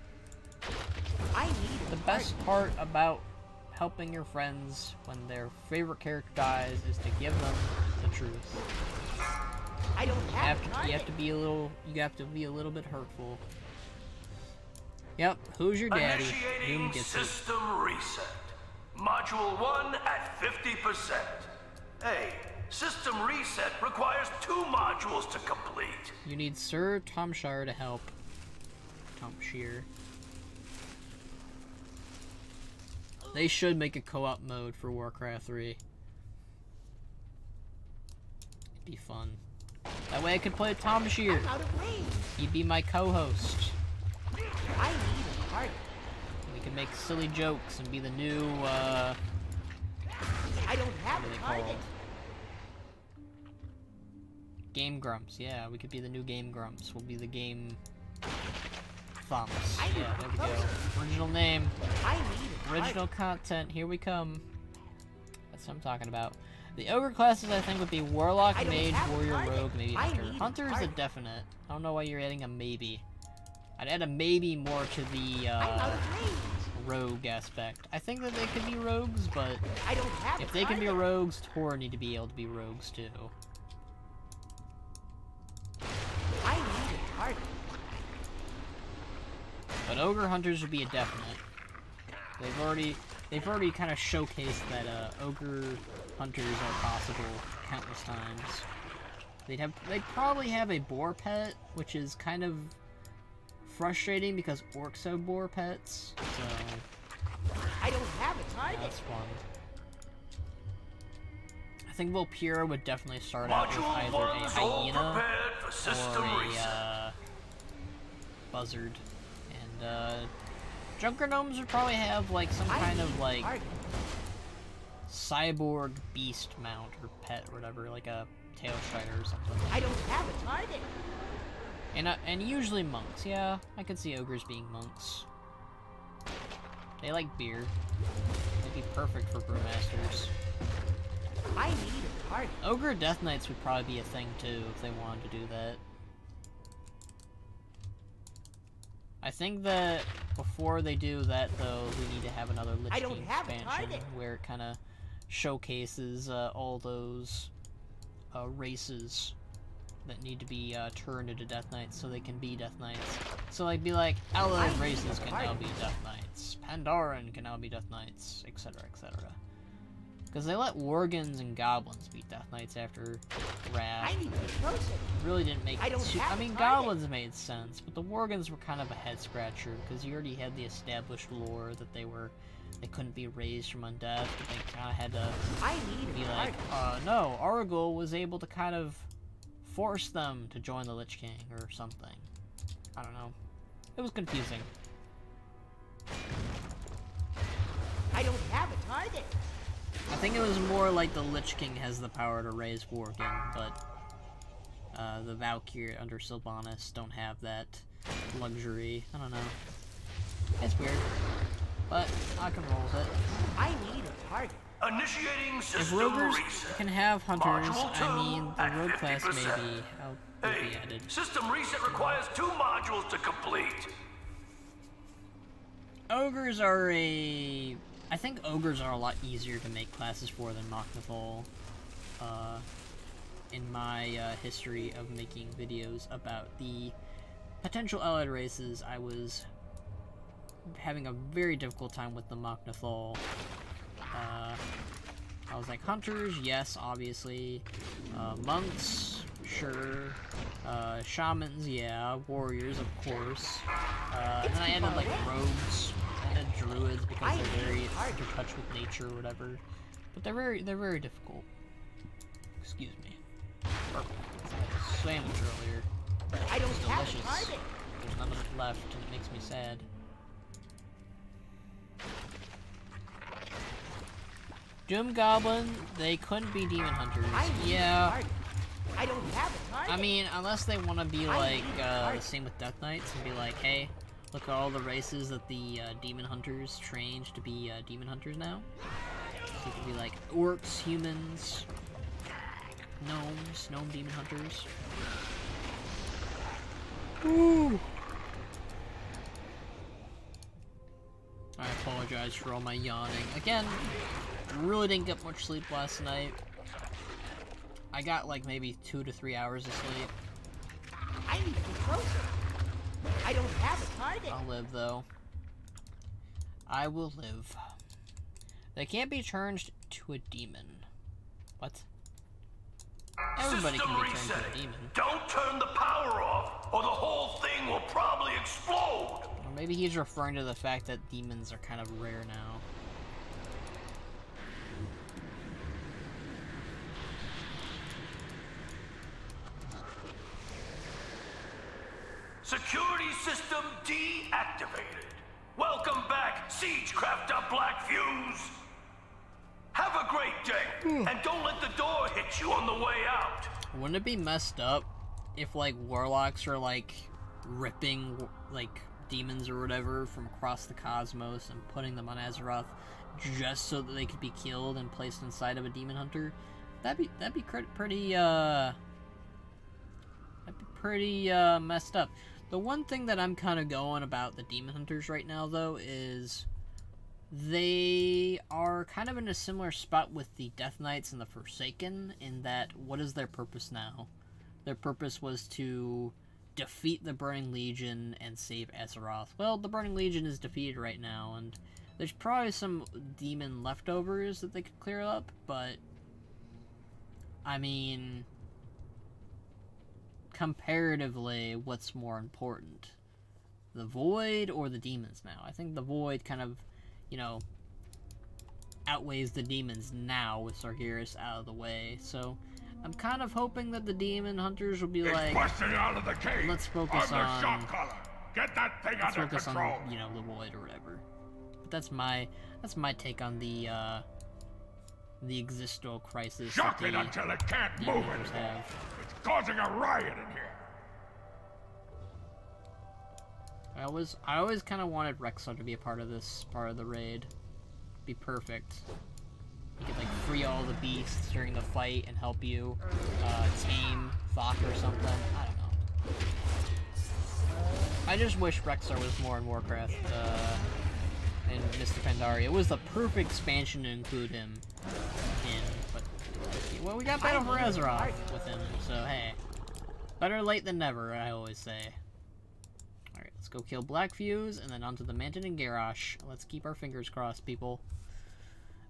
I need a The best part about helping your friends when their favorite character dies is to give them the truth. I don't have a You target. have to be a little bit hurtful. Yep, who's your daddy? Initiating Doom gets it. system reset. Module 1 at 50%. Hey, system reset requires 2 modules to complete. You need Sir Tom Shire to help. Tom Shear. They should make a co-op mode for Warcraft 3. It'd be fun. That way I could play with Tom Shear. I'm out of range. He'd be my co-host. I need a target. We could make silly jokes and be the new, I don't have what are a they target. called? Game Grumps. Yeah, we could be the new Game Grumps. We'll be the Game Thumps. I need Yeah, a there we go. proposal. Original name. I need a target. Original content, here we come. That's what I'm talking about. The ogre classes, I think, would be Warlock, I don't Mage, have a Warrior, target. Rogue, maybe I Hunter. need a Hunter is a target. definite. I don't know why you're adding a maybe. I'd add a maybe more to the I'm out of range. rogue aspect. I think that they could be rogues, but I don't have if a they can be target. rogues, Tor need to be able to be rogues too. I need a target. But ogre hunters would be a definite. They've already kind of showcased that ogre hunters are possible countless times. They'd probably have a boar pet, which is kind of frustrating because orcs have boar pets. So I don't have a target. that's fun. I think Volpura would definitely start out with Module either a 1's all hyena prepared for system or reset. a buzzard. And Junker Gnomes would probably have like some I kind need of a like target. cyborg beast mount or pet or whatever, like a tail strider or something. I don't have a target. And usually monks. Yeah, I could see ogres being monks. They like beer. They'd be perfect for brewmasters. I need a party. Ogre Death Knights would probably be a thing too if they wanted to do that. I think that before they do that, though, we need to have another Lich King expansion where it kind of showcases all those races that need to be turned into Death Knights so they can be Death Knights. So, like, be like, allied races can now be Death Knights, Pandaran can now be Death Knights, etc., etc. Because they let Worgens and Goblins be Death Knights after Wrath. Really didn't make I mean, Goblins made sense, but the Worgens were kind of a head-scratcher, because you already had the established lore that they couldn't be raised from undeath, but they kind of had to be like, no, Argyle was able to kind of force them to join the Lich King, or something. I don't know. It was confusing. I don't have a target. I think it was more like the Lich King has the power to raise Worgen, but the Valkyrie under Sylvanas don't have that luxury. I don't know. It's weird, but I can roll with it. I need a target. Initiating If system roguers reset. can have hunters, Module I mean, the at rogue class 50%. maybe will be Hey, added. system reset requires 2 modules to complete. Ogres are I think ogres are a lot easier to make classes for than Mok'Nathal. In my history of making videos about the potential allied races, I was having a very difficult time with the Mok'Nathal. I was like, hunters, yes, obviously. Monks, sure. Shamans, yeah. Warriors, of course. And then I added, like, rogues. I added druids because they're very in touch with nature or whatever. But they're very difficult. Excuse me. Perfect. I had a sandwich earlier. I don't It's have delicious. a target. There's none of it left, and it makes me sad. Doom Goblin, they couldn't be Demon Hunters. Yeah. I don't have a target. I mean, unless they want to be like, the same with Death Knights and be like, hey, look at all the races that the Demon Hunters trained to be Demon Hunters now. So it could be like orcs, humans, gnomes, gnome Demon Hunters. Ooh. I apologize for all my yawning. Again, really didn't get much sleep last night. I got like maybe 2 to 3 hours of sleep. I need to be closer. I don't have a target. I'll live though. I will live. They can't be turned to a demon. What? Everybody System can be turned to resetting. a demon. Don't turn the power off, or the whole thing will probably explode. Or maybe he's referring to the fact that demons are kind of rare now. Security system deactivated. Welcome back, Siegecrafter Black Fuse. Have a great day, and don't let the door hit you on the way out. Wouldn't it be messed up if, like, warlocks are, like, ripping, like, demons or whatever from across the cosmos and putting them on Azeroth just so that they could be killed and placed inside of a demon hunter? That'd be pretty messed up. The one thing that I'm kind of going about the demon hunters right now, though, is they are kind of in a similar spot with the Death Knights and the Forsaken, in that, what is their purpose now? Their purpose was to defeat the Burning Legion and save Azeroth. Well, the Burning Legion is defeated right now, and there's probably some demon leftovers that they could clear up, but I mean, comparatively, what's more important? The Void or the demons now? I think the Void kind of, you know, outweighs the demons now with Sargeras out of the way, so I'm kind of hoping that the demon hunters will be like, busting out of the cave. let's focus I'm the on, shot caller. Get that thing let's under focus control. on, you know, the Void or whatever. But that's my take on the existential crisis Shock that it the until it can't demon move hunters anymore. have. It's causing a riot in here. I always kind of wanted Rexar to be a part of this part of the raid. Be perfect. He could like free all the beasts during the fight and help you tame Thok or something. I don't know. I just wish Rexar was more in Warcraft and Mr. Pandaria. It was the perfect expansion to include him in. But well, we got Battle for Azeroth with him, so hey, better late than never. I always say. All right, let's go kill Black Fuse and then onto the Manton and Garrosh. Let's keep our fingers crossed, people.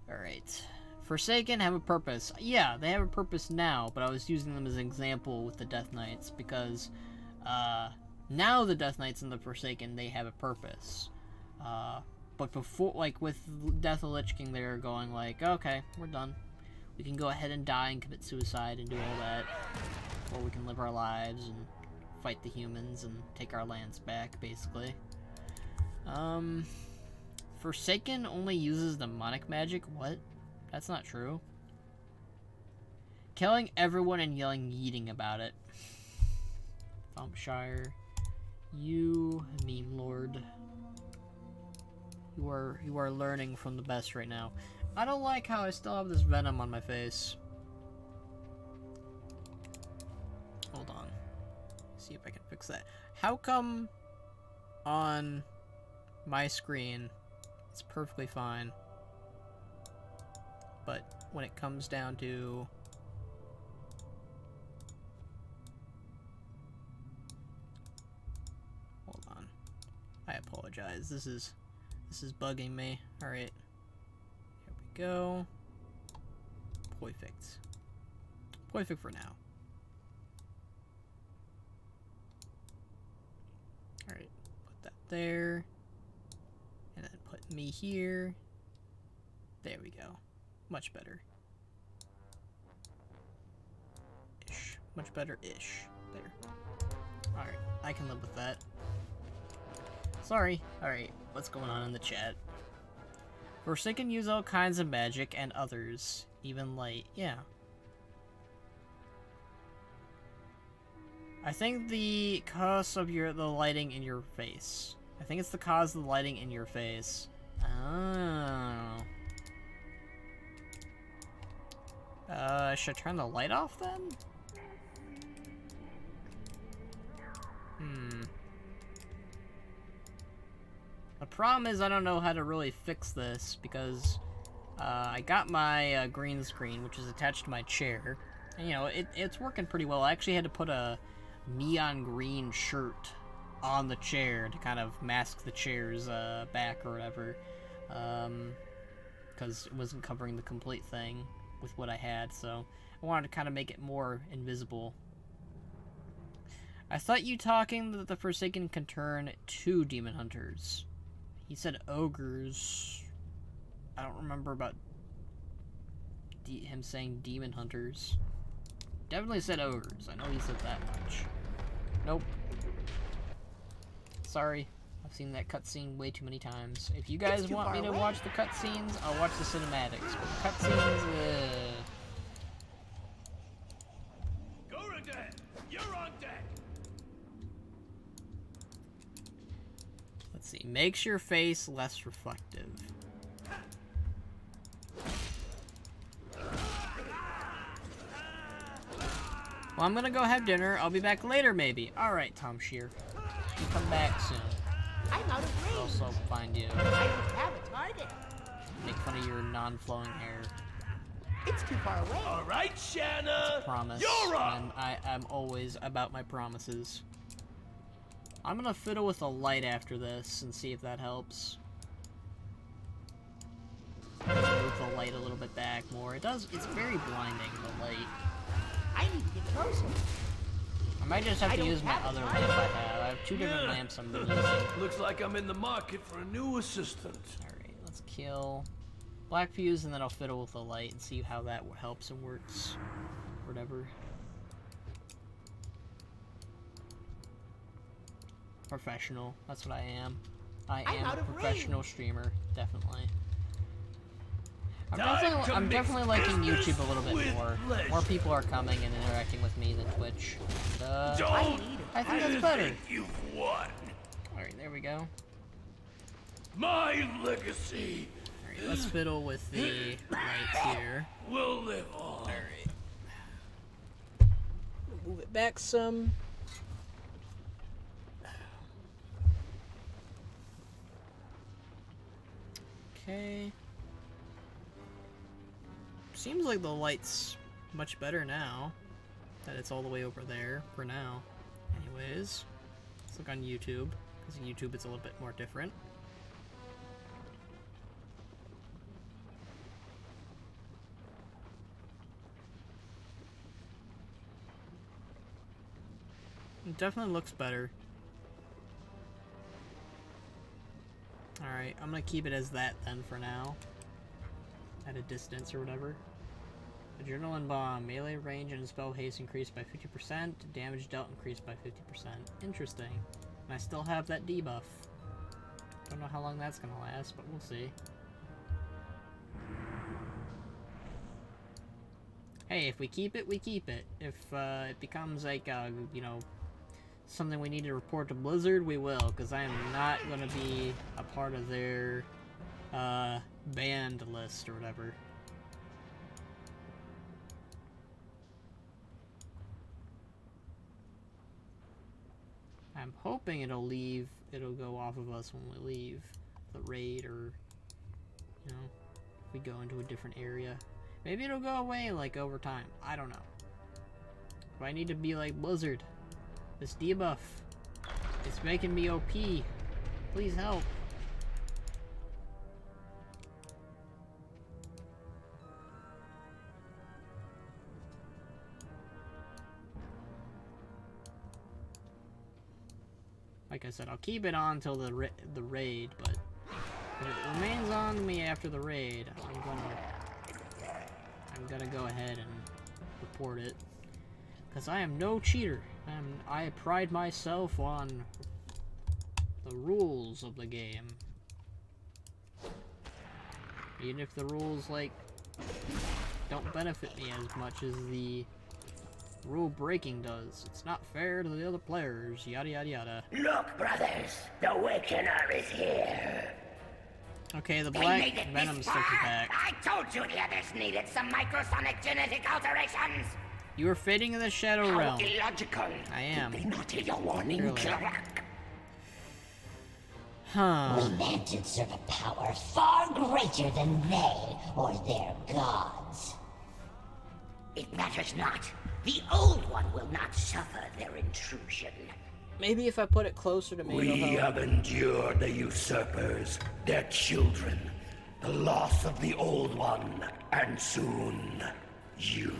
All right. Forsaken have a purpose. Yeah, they have a purpose now, but I was using them as an example with the Death Knights because now the Death Knights and the Forsaken, they have a purpose. But before, like with Death of Lich King, they're going like, okay, we're done. We can go ahead and die and commit suicide and do all that, or we can live our lives and fight the humans and take our lands back, basically. Forsaken only uses demonic magic? What? That's not true. Killing everyone and yelling yeeting about it. Thumpshire. You, meme lord. You are learning from the best right now. I don't like how I still have this venom on my face. Hold on. See if I can fix that. How come on my screen it's perfectly fine, but when it comes down to hold on, I apologize, this is bugging me. All right, here we go. Perfect for now. All right, put that there. And then put me here. There we go. Much better. Ish. Much better-ish. There. Alright, I can live with that. Sorry. Alright, what's going on in the chat? Forsaken use all kinds of magic and others. Even light. Yeah. I think the cause of the lighting in your face. I think it's the cause of the lighting in your face. Oh. Should I turn the light off then? The problem is I don't know how to really fix this because I got my green screen, which is attached to my chair. And, you know, it's working pretty well. I actually had to put a neon green shirt on the chair to kind of mask the chair's back or whatever, because it wasn't covering the complete thing with what I had, so I wanted to kind of make it more invisible. I thought you talking that the Forsaken can turn to demon hunters. He said ogres. I don't remember about him saying demon hunters. Definitely said ogres. I know he said that much. Nope. Sorry, I've seen that cutscene way too many times. If you guys want me to watch the cutscenes, I'll watch the cinematics. But the cutscenes, Gorodan, you're on deck. Let's see. Makes your face less reflective. Well, I'm gonna go have dinner. I'll be back later, maybe. All right, Tom Shear. You come back soon. I'm out of range. I'll also find you. I don't have a target. Make fun of your non-flowing hair. It's too far away. All right, Shanna. Promise. You're up. I'm always about my promises. I'm gonna fiddle with the light after this and see if that helps. Move the light a little bit back more. It does. It's very blinding, the light. I need to get closer. I might just have to use my other lamp I have. I have two different lamps I'm using. Looks like I'm in the market for a new assistant. Alright, let's kill Black Fuse and then I'll fiddle with the light and see how that helps and works. Whatever. Professional. That's what I am. I am a professional streamer. Definitely. I'm definitely liking YouTube a little bit more. More people are coming and interacting with me than Twitch. I think that's better. You've won. Alright, there we we go. My legacy Alright, let's fiddle with the lights here. will live on. Alright. Move it back some. Okay. Seems like the light's much better now that it's all the way over there for now. Anyways, let's look on YouTube, because YouTube it's a little bit more different. It definitely looks better. Alright, I'm gonna keep it as that then for now. At a distance or whatever. Adrenaline Bomb. Melee range and spell haste increased by 50%. Damage dealt increased by 50%. Interesting. And I still have that debuff. Don't know how long that's gonna last, but we'll see. Hey, if we keep it, we keep it. If it becomes like, you know, something we need to report to Blizzard, we will, because I am not going to be a part of their banned list or whatever. I'm hoping it'll go off of us when we leave the raid, or, you know, if we go into a different area. Maybe it'll go away, like, over time. I don't know. But I need to be like Blizzard. This debuff. It's making me OP. Please help. Like I said, I'll keep it on till the raid, but if it remains on me after the raid, I'm gonna go ahead and report it, because I am no cheater. I pride myself on the rules of the game. Even if the rules, like, don't benefit me as much as the rule breaking does. It's not fair to the other players, yada yada yada. Look, brothers, the Awakener is here. Okay, the They black made it venom this stuff is far. back. I told you the others needed some microsonic genetic alterations. You are fading in the Shadow How Realm. illogical. I am. Did they not hear your warning, Clearly. Clark? Huh. We man to exert a power far greater than they or their gods. It matters not. The old one will not suffer their intrusion. Maybe if I put it closer to me, We it'll help. have endured the usurpers, their children, the loss of the old one, and soon, you.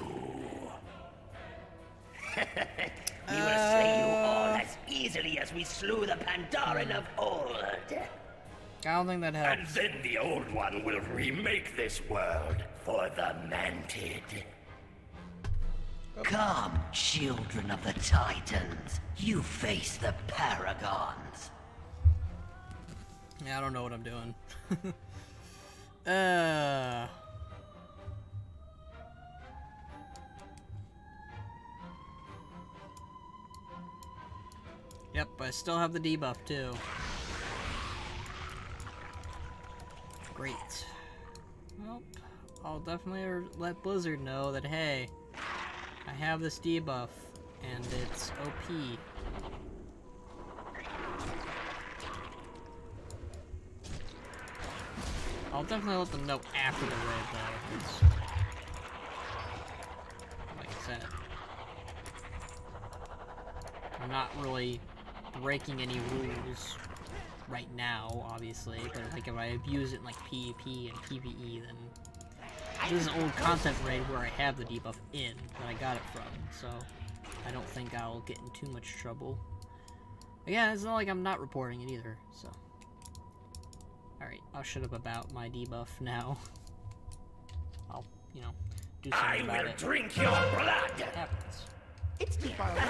We will slay you all as easily as we slew the Pandaren of old. I don't think that And helps. then the old one will remake this world for the Mantid. Come, children of the Titans. You face the Paragons. Yeah, I don't know what I'm doing. Yep, I still have the debuff too. Great. Well, I'll definitely let Blizzard know that, hey, I have this debuff, and it's OP. I'll definitely let them know after the raid, though. It's, like I said, I'm not really breaking any rules right now, obviously, but like if I abuse it in like PvP and PvE, then this is an old content raid where I have the debuff in, that I got it from, so I don't think I'll get in too much trouble. Again, it's not like I'm not reporting it either, so. Alright, I'll shut up about my debuff now. I'll, you know, do something about it. Drink your blood! It happens. It's too far away.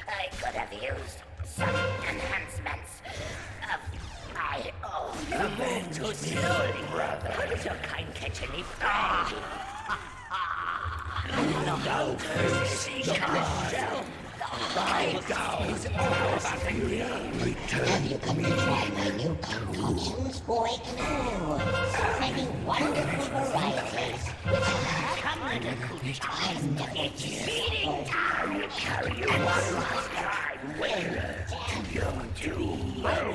I could have used some enhancements of my own. Avenge Too me, slowly. brother. Couldn't your kind catch any prey? Thou curse the Realm Have you come to try my new concoctions, boy crew? So many wonderful varieties. Come on, I'm the feeding time. You carry your one last time. Where do you do? Well,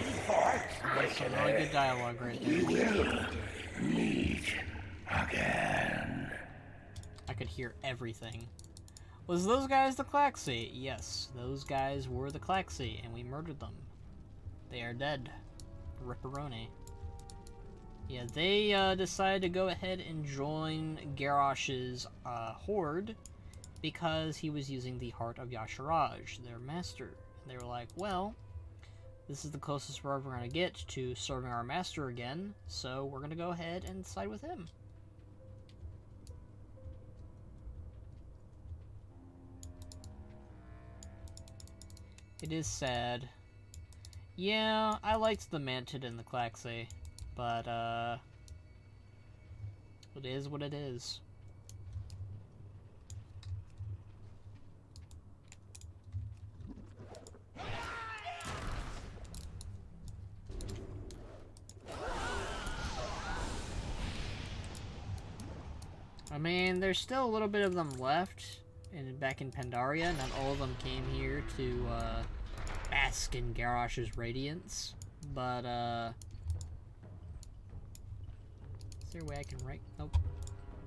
That's some really good dialogue right there. We will meet again. I could hear everything. Was those guys the Klaxi? Yes, those guys were the Klaxi, and we murdered them. They are dead. Ripperoni. Yeah, they decided to go ahead and join Garrosh's horde because he was using the Heart of Yasharaj, their master. And they were like, well, this is the closest we're ever going to get to serving our master again, so we're going to go ahead and side with him. It is sad. Yeah, I liked the Mantid and the Klaxi, but, it is what it is. I mean, there's still a little bit of them left back in Pandaria. Not all of them came here to bask in Garrosh's radiance, but is there a way I can write? Nope.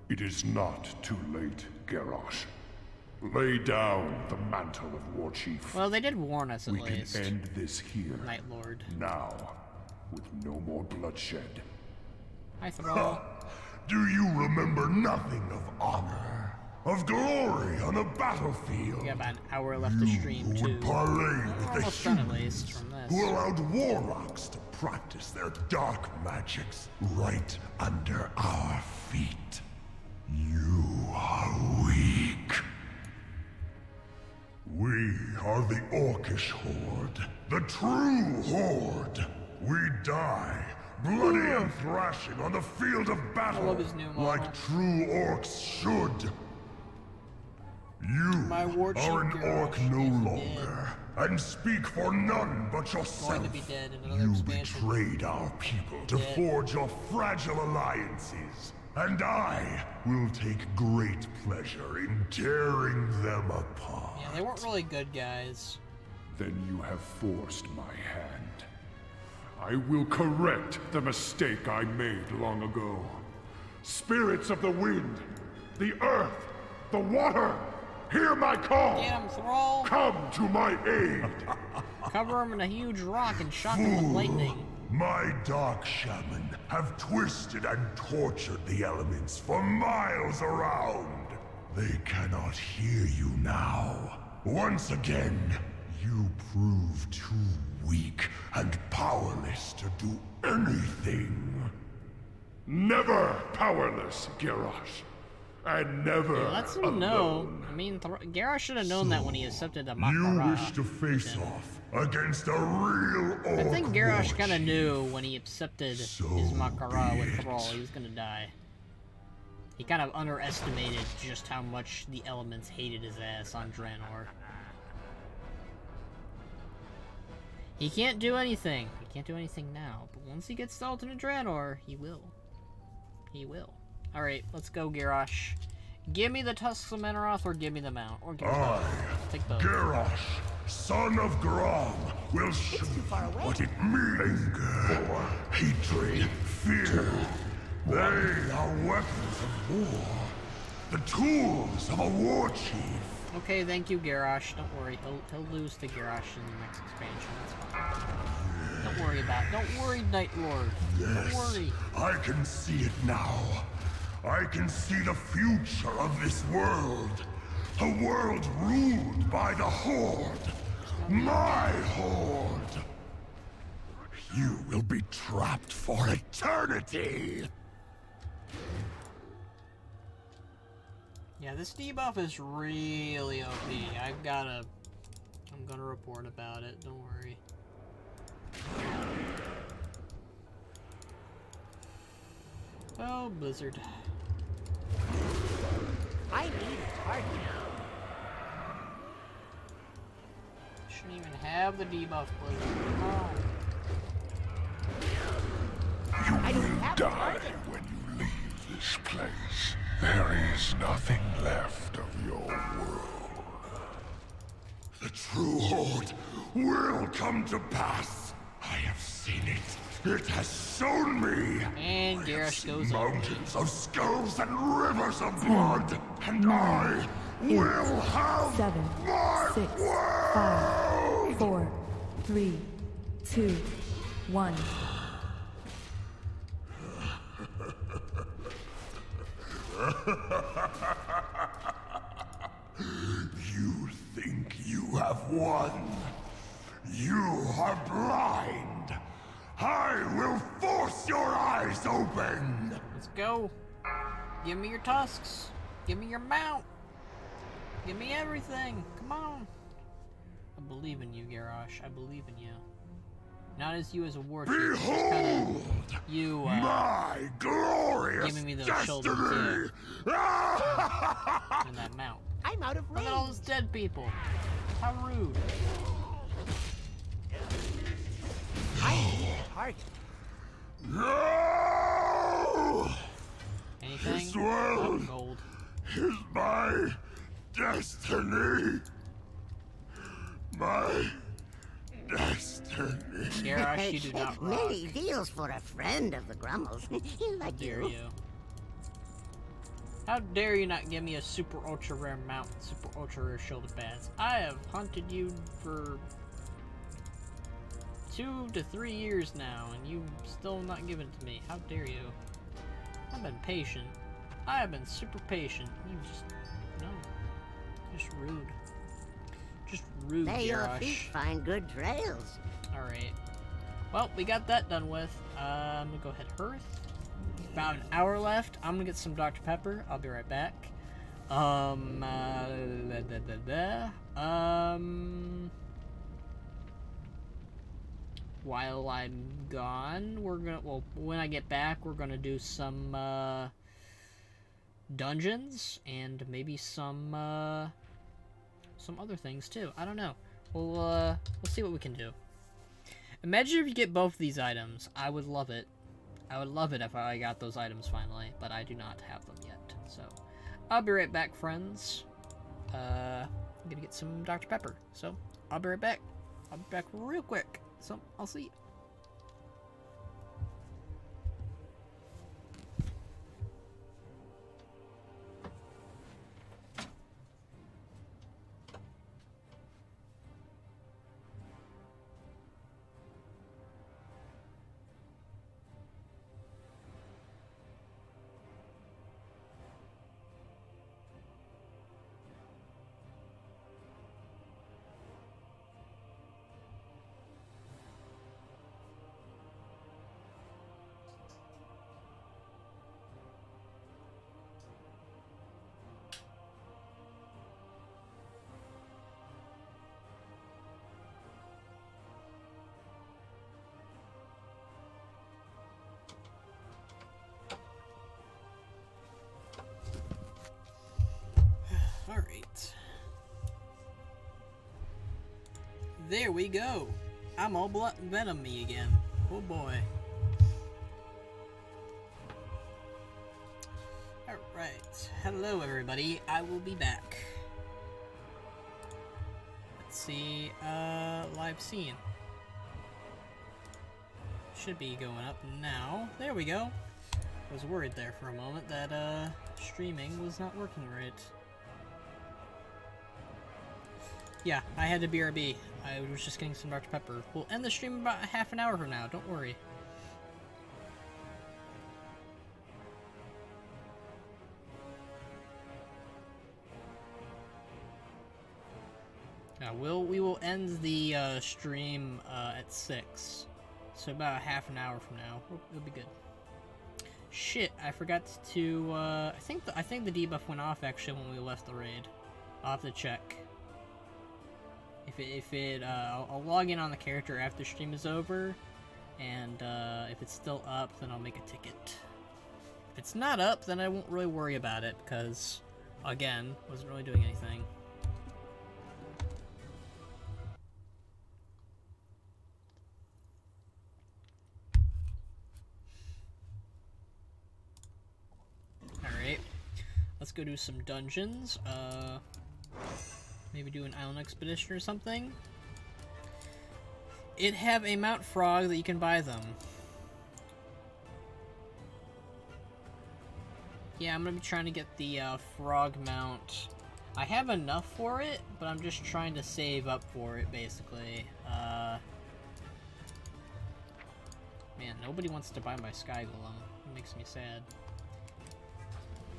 It is not too late, Garrosh. Lay down the mantle of War Chief. Well, they did warn us at We least. can end this here, Night Lord. now, with no more bloodshed. Hi, Thrall. Do you remember nothing of honor, of glory on a battlefield? We got about an hour left to stream, Who too. would parley with the Almost done, at humans least, from this. who allowed warlocks to practice their dark magics right under our feet? You are weak. We are the Orcish Horde, the true Horde. We die, bloody and thrashing on the field of battle, love his new model. like true orcs should. You My war chief are an orc Garrosh no is longer, and speak for none but Going yourself. to be dead in another You expansion. betrayed our people to Dead. forge your fragile alliances, and I will take great pleasure in tearing them apart. Yeah, they weren't really good guys. Then you have forced my hand. I will correct the mistake I made long ago. Spirits of the wind, the earth, the water, hear my call! Get him, Thrall! Come to my aid! Cover him in a huge rock and shock him with lightning. My dark shaman have twisted and tortured the elements for miles around. They cannot hear you now. Once again, you prove too weak and powerless to do anything. Never powerless, Garrosh. And never Yeah, lets him know. I mean, Garrosh should have known that when he accepted the You Makara. wish to face off against a real orc. I think Garrosh war kind of chief. knew when he accepted So his Makara be with it. Thrall, he was gonna die. He kind of underestimated just how much the elements hated his ass on Draenor. He can't do anything. He can't do anything now, but once he gets to alternate Draenor, he will. He will. Alright, let's go, Garrosh. Give me the Tusks of Meneroth, or give me the Mount. Or give me both. Take both. Garrosh, son of Grom, will show too far away. what it means. Anger, hatred, fear. They are weapons of war. The tools of a war chief. Okay, thank you, Garrosh. Don't worry, he'll lose to Garrosh in the next expansion. That's fine. Don't worry about it. Don't worry, Night Lord. Don't Yes, worry. I can see it now. I can see the future of this world. A world ruled by the Horde. My Horde. You will be trapped for eternity. Yeah, this debuff is really OP. I'm gonna report about it. Don't worry. Oh, Blizzard. I need a target. Have the debuff, please. Come on. You will die when you leave this place. There is nothing left of your world. The true horde will come to pass. I have seen it. It has shown me. And Garrosh goes mountains of skulls and rivers of blood, and I will have 7, my 6, world. 5, 4, 3, 2, 1. You think you have won? You are blind. I will force your eyes open. Let's go. Give me your tusks. Give me your mount. Give me everything. Come on. I believe in you, Garrosh. I believe in you. Not as you as a war chief. Behold, you, my glorious giving me those destiny. shoulders too. And that mount. I'm out of Look range. at all those dead people. How rude. Target. No! Anything? This world Gold. is my destiny. My destiny. Garrosh, you do not rock. Many deals for a friend of the Grummles. Like Dare you. you? How dare you not give me a super ultra rare mount, super ultra rare shoulder pads? I have hunted you for 2 to 3 years now, and you still not given it to me. How dare you? I've been patient. I have been super patient. You just no, just rude. Just rude, May your Garrosh. feet find good trails. All right. Well, we got that done with. I'm gonna go ahead, Hearth. About an hour left. I'm gonna get some Dr. Pepper. I'll be right back. While I'm gone, when I get back, we're gonna do some dungeons and maybe some other things too. I don't know. We'll see what we can do. Imagine if you get both of these items. I would love it. I would love it if I got those items finally, but I do not have them yet. So, I'll be right back, friends. I'm gonna get some Dr. Pepper. So, I'll be right back. I'll be back real quick. So, I'll see you. Alright. There we go. I'm all Venom-y again. Oh boy. Alright. Hello everybody. I will be back. Let's see. Live scene. Should be going up now. There we go. I was worried there for a moment that streaming was not working right. Yeah, I had to BRB. I was just getting some Dr. Pepper. We'll end the stream about half an hour from now, don't worry. We will end the stream at 6. So about half an hour from now. It'll be good. Shit, I forgot to I think the debuff went off actually when we left the raid. I'll have to check. I'll log in on the character after stream is over, and if it's still up, then I'll make a ticket. If it's not up, then I won't really worry about it, because, again, wasn't really doing anything. let's go do some dungeons. Maybe do an island expedition or something. It have a mount frog that you can buy them. Yeah, I'm gonna be trying to get the frog mount. I have enough for it, but I'm just trying to save up for it, basically. Man, nobody wants to buy my Sky Golem. It makes me sad.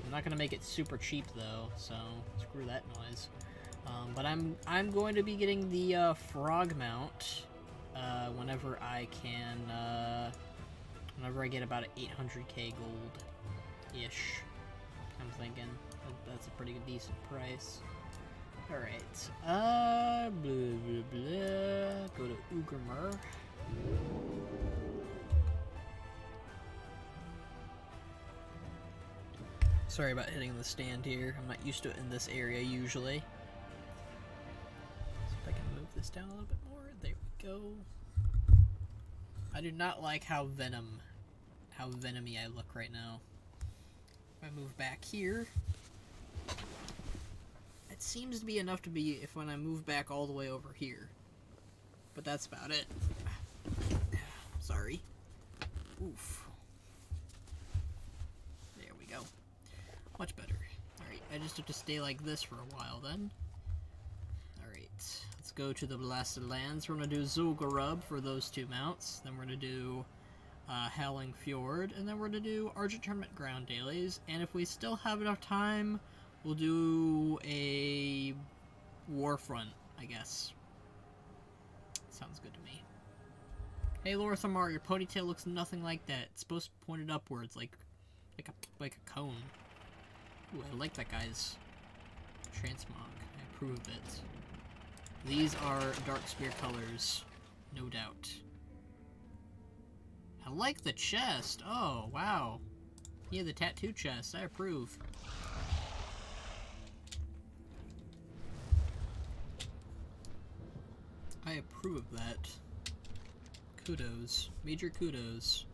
I'm not gonna make it super cheap though, so screw that noise. But I'm going to be getting the frog mount whenever I can. Whenever I get about 800k gold ish. I'm thinking that's a pretty decent price. All right. Blah blah blah. Go to Ugramer. Sorry about hitting the stand here. I'm not used to it in this area usually. See if I can move this down a little bit more. There we go. I do not like how venomy I look right now. If I move back here, it seems to be enough to be if when I move back all the way over here. But that's about it. Sorry. Oof. There we go. Much better. Alright, I just have to stay like this for a while then. Alright, let's go to the Blasted Lands. We're going to do Zul'Gurub for those two mounts. Then we're going to do Howling Fjord. And then we're going to do Argent Tournament Ground dailies. And if we still have enough time, we'll do a Warfront, I guess. Sounds good to me. Hey Lorthamar, your ponytail looks nothing like that. It's supposed to point it upwards, like a cone. Ooh, I like that guy's transmog. I approve of it. These are Darkspear colors, no doubt. I like the chest. Oh, wow. Yeah, the tattoo chest. I approve. I approve of that. Kudos. Major kudos.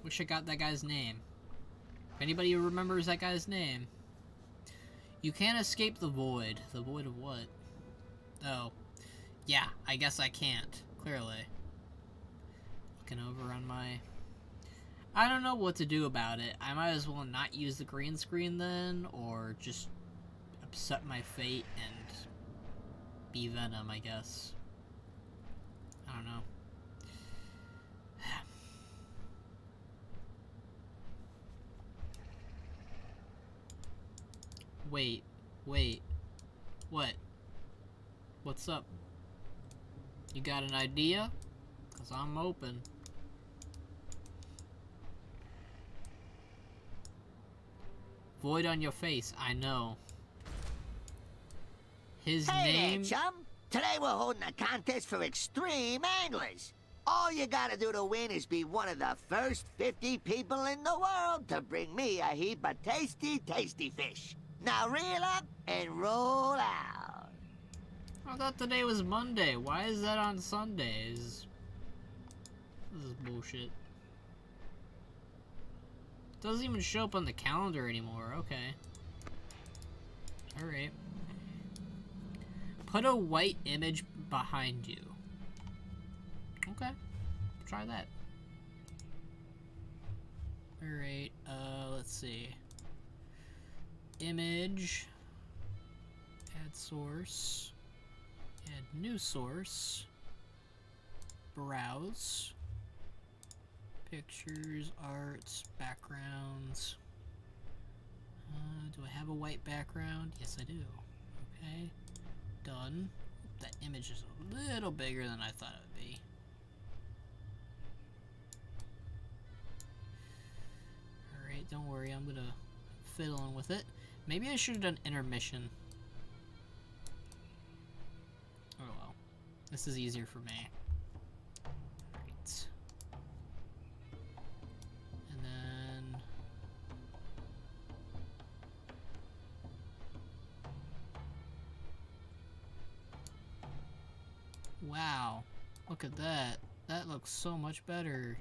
Wish I got that guy's name. If anybody remembers that guy's name. You can't escape the void. The void of what? Oh. Yeah, I guess I can't. Clearly. Looking over on my... I don't know what to do about it. I might as well not use the green screen then, or just accept my fate and be Venom, I guess. I don't know. Wait. What? What's up? You got an idea? 'Cause I'm open. Void on your face, I know. His name... Hey there, chum! Today we're holding a contest for extreme anglers. All you gotta do to win is be one of the first 50 people in the world to bring me a heap of tasty, tasty fish. Now reel up and roll out. I thought today was Monday. Why is that on Sundays? This is bullshit. Doesn't even show up on the calendar anymore. Okay. Alright. Put a white image behind you. Okay. Try that. Alright, let's see. Image. Add source. Add new source. Browse. Pictures, arts, backgrounds. Do I have a white background? Yes, I do. Okay. Done. That image is a little bigger than I thought it would be. Alright, don't worry. I'm gonna fiddle in with it. Maybe I should have done intermission. Oh well. This is easier for me. Alright. And then... Wow. Look at that. That looks so much better.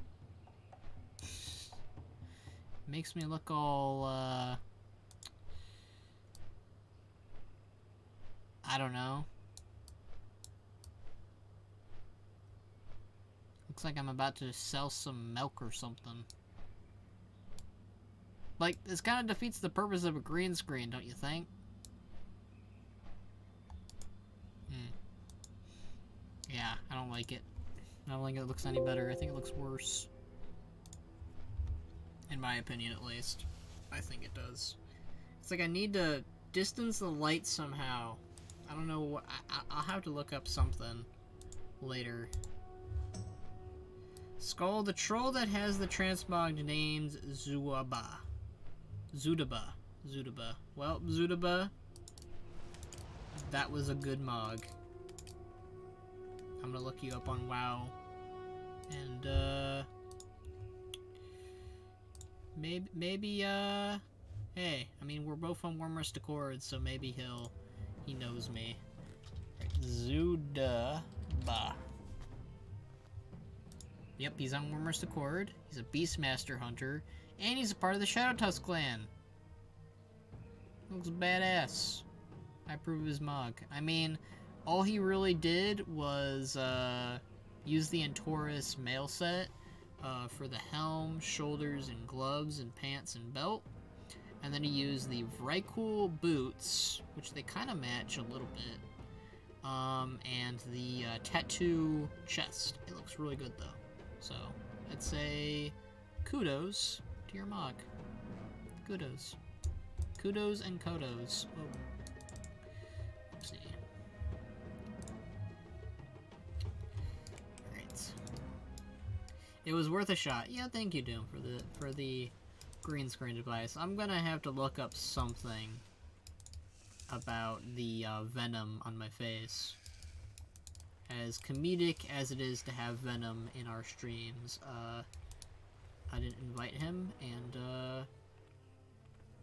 Makes me look all, I don't know. Looks like I'm about to sell some milk or something. Like, this kind of defeats the purpose of a green screen, don't you think? Yeah, I don't like it. I don't think it looks any better. I think it looks worse. In my opinion, at least. I think it does. It's like I need to distance the light somehow. I don't know what... I'll have to look up something later. Skull, the troll that has the transmog named Zudaba. Zudaba. Well, Zudaba, that was a good mog. I'm gonna look you up on WoW. And, maybe, hey, I mean, we're both on Warmrest Accord, so maybe he knows me. Right, Zudaba. Yep, he's on Warmrest Accord, he's a Beastmaster Hunter, and he's a part of the Shadowtusk clan. Looks badass. I approve of his mog. I mean, all he really did was, use the Antorus mail set, for the helm, shoulders, and gloves, and pants, and belt. And then he used the Vrykul boots, which they kind of match a little bit. And the, tattoo chest. It looks really good, though. So, I'd say kudos to your mog. Kudos. Kudos and kodos. Oh. Oopsie. Alright. It was worth a shot. Yeah, thank you, Doom, for the green screen device. I'm gonna have to look up something about the venom on my face. As comedic as it is to have Venom in our streams, I didn't invite him, and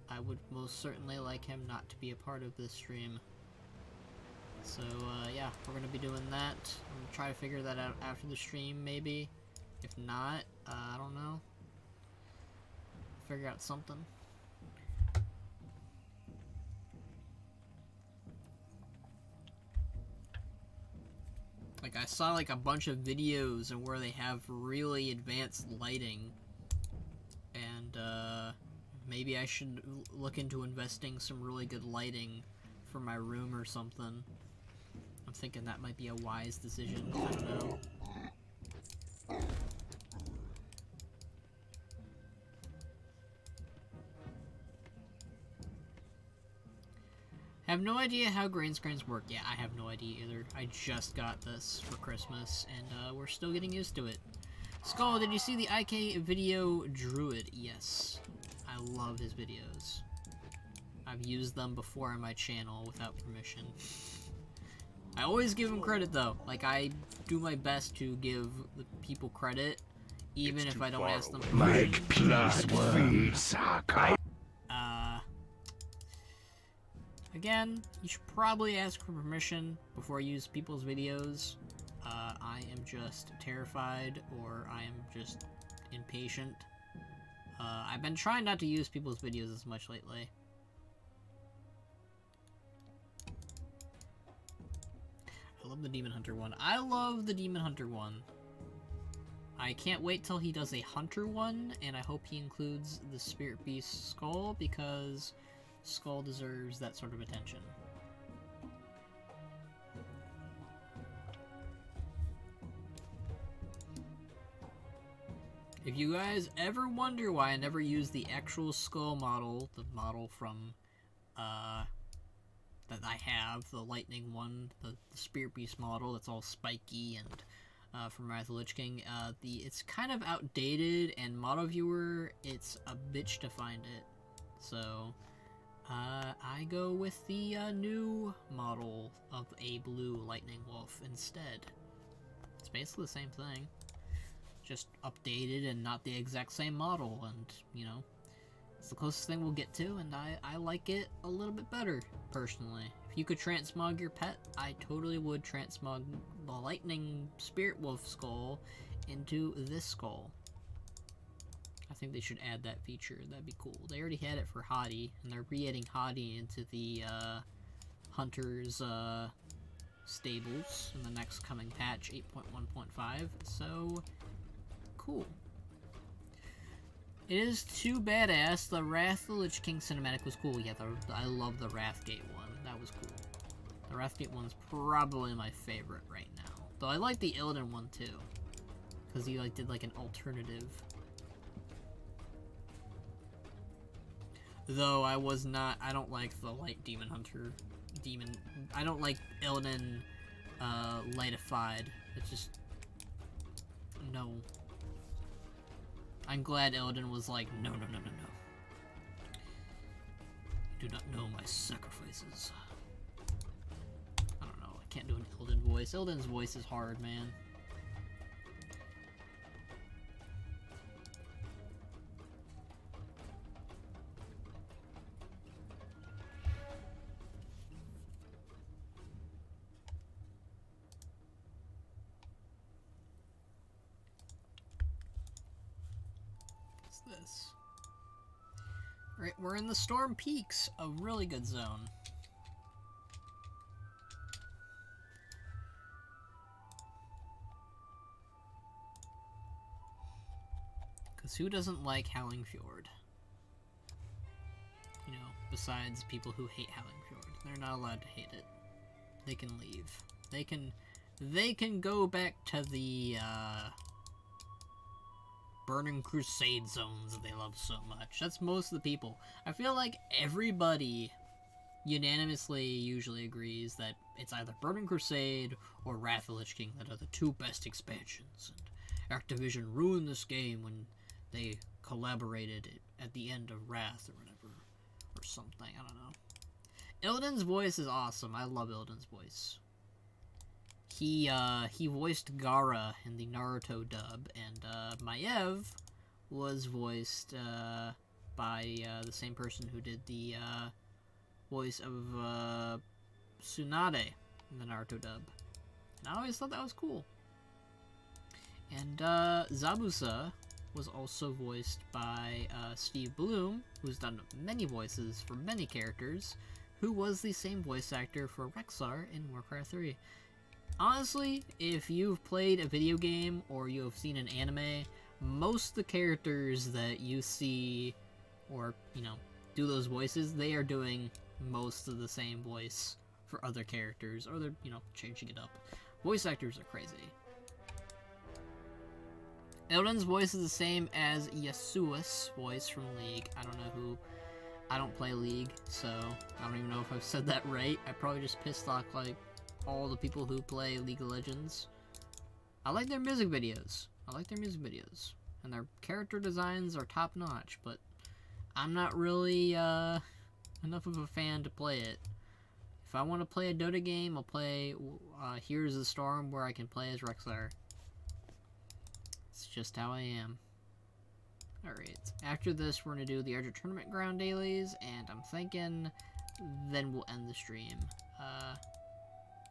I would most certainly like him not to be a part of this stream. So, yeah, we're gonna be doing that. I'm gonna try to figure that out after the stream, maybe. If not, I don't know. Figure out something. Like, I saw, like, a bunch of videos of where they have really advanced lighting. And, maybe I should look into investing some really good lighting for my room or something. I'm thinking that might be a wise decision. I don't know. Have no idea how green screens work. Yeah, I have no idea either. I just got this for Christmas, and we're still getting used to it. Skull, did you see the IK video Druid? Yes. I love his videos. I've used them before on my channel without permission. I always give him credit, though. Like, I do my best to give the people credit, even if I don't ask them for Like peace feeds Again, you should probably ask for permission before you use people's videos. I am just terrified, or I am just impatient. I've been trying not to use people's videos as much lately. I love the Demon Hunter one. I love the Demon Hunter one. I can't wait till he does a Hunter one, and I hope he includes the Spirit Beast Skull, because Skull deserves that sort of attention. If you guys ever wonder why I never use the actual Skull model, the model from, that I have, the Lightning one, the Spirit Beast model that's all spiky and, from Wrath of the Lich King, it's kind of outdated, and Model Viewer, it's a bitch to find it. So, I go with the new model of a blue Lightning Wolf instead. It's basically the same thing, just updated and not the exact same model, and, you know, It's the closest thing we'll get to, and I like it a little bit better, personally. If you could transmog your pet, I totally would transmog the Lightning Spirit Wolf skull into this skull. I think they should add that feature. That'd be cool. They already had it for Hottie, and they're re-adding Hottie into the Hunter's stables in the next coming patch, 8.1.5. So, cool. It is too badass. The Wrath of the Lich King cinematic was cool. Yeah, I love the Wrathgate one. That was cool. The Wrathgate one's probably my favorite right now. Though I like the Illidan one too, because he like did like an alternative. Though I don't like the Light Demon Hunter. I don't like Illidan lightified. It's just, no. I'm glad Illidan was like, no. You do not know my sacrifices. I don't know, I can't do an Illidan voice. Illidan's voice is hard, man. This. Right, we're in the Storm Peaks, a really good zone. Because who doesn't like Howling Fjord? You know, besides people who hate Howling Fjord. They're not allowed to hate it. They can leave. They can go back to the, Burning Crusade zones that they love so much. That's most of the people. I feel like everybody unanimously usually agrees that it's either Burning Crusade or Wrath of the Lich King that are the two best expansions. And Activision ruined this game when they collaborated at the end of Wrath or whatever. Or something, I don't know. Illidan's voice is awesome. I love Illidan's voice. He voiced Gaara in the Naruto dub, and Maiev was voiced by the same person who did the voice of Tsunade in the Naruto dub. And I always thought that was cool. And Zabuza was also voiced by Steve Bloom, who's done many voices for many characters, who was the same voice actor for Rexxar in Warcraft 3. Honestly, if you've played a video game or you have seen an anime, most of the characters that you see or, you know, do those voices, they are doing most of the same voice for other characters, or they're, you know, changing it up. Voice actors are crazy. Illidan's voice is the same as Yasuo's voice from League. I don't play League, so I don't even know if I've said that right. I probably just pissed off, like, all the people who play League of Legends. I like their music videos. And their character designs are top-notch, but I'm not really enough of a fan to play it. If I want to play a Dota game, I'll play Here's the Storm, where I can play as Rexxar. It's just how I am. Alright, after this we're going to do the Archer Tournament Ground dailies, and I'm thinking then we'll end the stream.